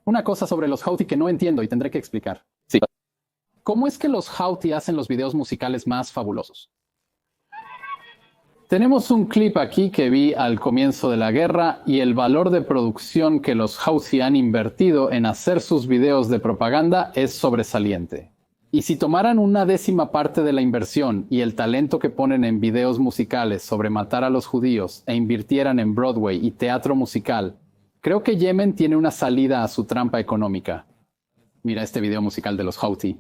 Una cosa sobre los Houthi que no entiendo y tendré que explicar. Sí. ¿Cómo es que los Houthi hacen los videos musicales más fabulosos? Tenemos un clip aquí que vi al comienzo de la guerra y el valor de producción que los Houthi han invertido en hacer sus videos de propaganda es sobresaliente. Y si tomaran una décima parte de la inversión y el talento que ponen en videos musicales sobre matar a los judíos e invirtieran en Broadway y teatro musical, creo que Yemen tiene una salida a su trampa económica. Mira este video musical de los Houthi.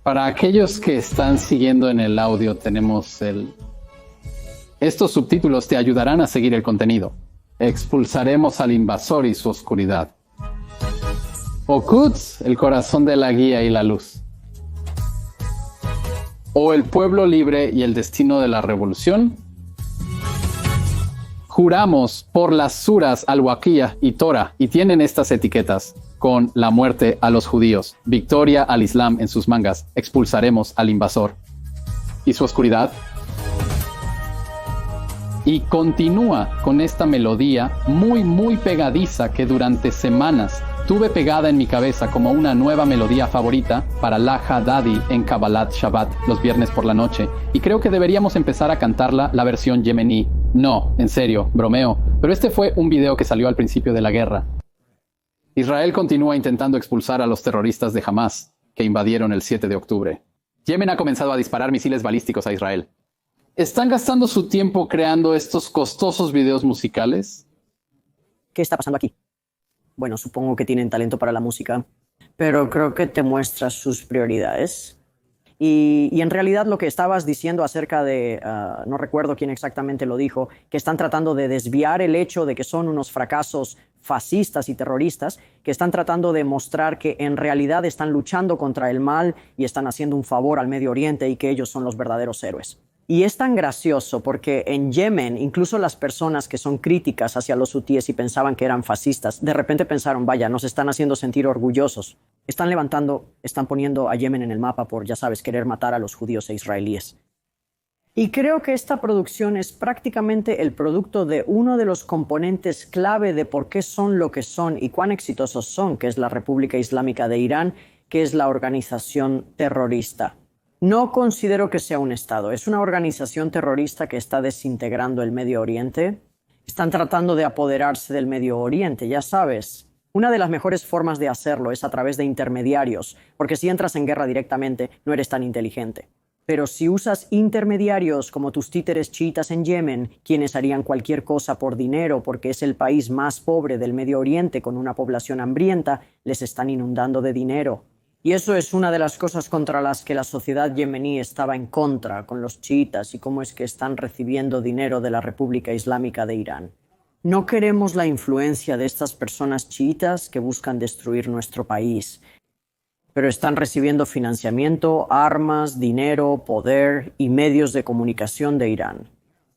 Para aquellos que están siguiendo en el audio, tenemos Estos subtítulos te ayudarán a seguir el contenido. Expulsaremos al invasor y su oscuridad. O Quds, el corazón de la guía y la luz. O el pueblo libre y el destino de la revolución. Juramos por las suras al-Waqiyah y Torah, y tienen estas etiquetas, con la muerte a los judíos, victoria al Islam en sus mangas, expulsaremos al invasor. ¿Y su oscuridad? Y continúa con esta melodía muy pegadiza que durante semanas tuve pegada en mi cabeza como una nueva melodía favorita para Laha Dadi en Kabbalat Shabbat los viernes por la noche, y creo que deberíamos empezar a cantarla la versión yemení. No, en serio, bromeo, pero este fue un video que salió al principio de la guerra. Israel continúa intentando expulsar a los terroristas de Hamas, que invadieron el 7 de octubre. Yemen ha comenzado a disparar misiles balísticos a Israel. ¿Están gastando su tiempo creando estos costosos videos musicales? ¿Qué está pasando aquí? Bueno, supongo que tienen talento para la música, pero creo que te muestra sus prioridades. Y en realidad lo que estabas diciendo acerca de, no recuerdo quién exactamente lo dijo, que están tratando de desviar el hecho de que son unos fracasos fascistas y terroristas, que están tratando de mostrar que en realidad están luchando contra el mal y están haciendo un favor al Medio Oriente y que ellos son los verdaderos héroes. Y es tan gracioso porque en Yemen, incluso las personas que son críticas hacia los hutíes y pensaban que eran fascistas, de repente pensaron, vaya, nos están haciendo sentir orgullosos. Están poniendo a Yemen en el mapa por, ya sabes, querer matar a los judíos e israelíes. Y creo que esta producción es prácticamente el producto de uno de los componentes clave de por qué son lo que son y cuán exitosos son, que es la República Islámica de Irán, que es la organización terrorista. No considero que sea un Estado. Es una organización terrorista que está desintegrando el Medio Oriente. Están tratando de apoderarse del Medio Oriente, ya sabes. Una de las mejores formas de hacerlo es a través de intermediarios, porque si entras en guerra directamente, no eres tan inteligente. Pero si usas intermediarios como tus títeres chiitas en Yemen, quienes harían cualquier cosa por dinero porque es el país más pobre del Medio Oriente con una población hambrienta, les están inundando de dinero. Y eso es una de las cosas contra las que la sociedad yemení estaba en contra con los chiitas y cómo es que están recibiendo dinero de la República Islámica de Irán. No queremos la influencia de estas personas chiitas que buscan destruir nuestro país. pero están recibiendo financiamiento, armas, dinero, poder y medios de comunicación de Irán.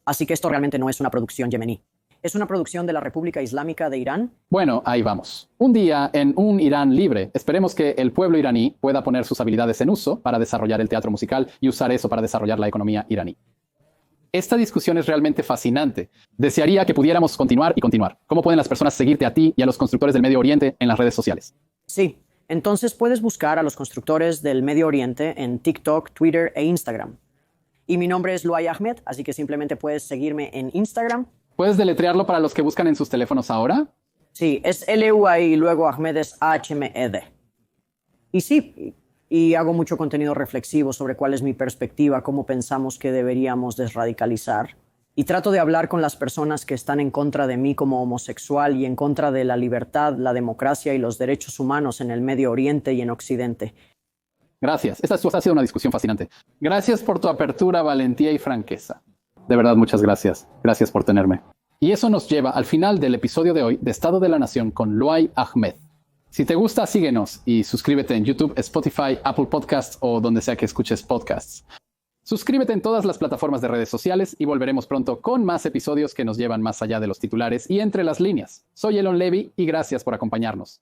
Así que esto realmente no es una producción yemení. ¿Es una producción de la República Islámica de Irán? Bueno, ahí vamos. Un día, en un Irán libre, esperemos que el pueblo iraní pueda poner sus habilidades en uso para desarrollar el teatro musical y usar eso para desarrollar la economía iraní. Esta discusión es realmente fascinante. Desearía que pudiéramos continuar y continuar. ¿Cómo pueden las personas seguirte a ti y a los constructores del Medio Oriente en las redes sociales? Sí, entonces puedes buscar a los constructores del Medio Oriente en TikTok, Twitter e Instagram. Y mi nombre es Luay Ahmed, así que simplemente puedes seguirme en Instagram. ¿Puedes deletrearlo para los que buscan en sus teléfonos ahora? Sí, es L-U-A-I y luego Ahmed es H-M-E-D. Y sí, y hago mucho contenido reflexivo sobre cuál es mi perspectiva, cómo pensamos que deberíamos desradicalizar. Y trato de hablar con las personas que están en contra de mí como homosexual y en contra de la libertad, la democracia y los derechos humanos en el Medio Oriente y en Occidente. Gracias. Esta ha sido una discusión fascinante. Gracias por tu apertura, valentía y franqueza. De verdad, muchas gracias. Gracias por tenerme. Y eso nos lleva al final del episodio de hoy de Estado de la Nación con Luay Ahmed. Si te gusta, síguenos y suscríbete en YouTube, Spotify, Apple Podcasts o donde sea que escuches podcasts. Suscríbete en todas las plataformas de redes sociales y volveremos pronto con más episodios que nos llevan más allá de los titulares y entre las líneas. Soy Elon Levy y gracias por acompañarnos.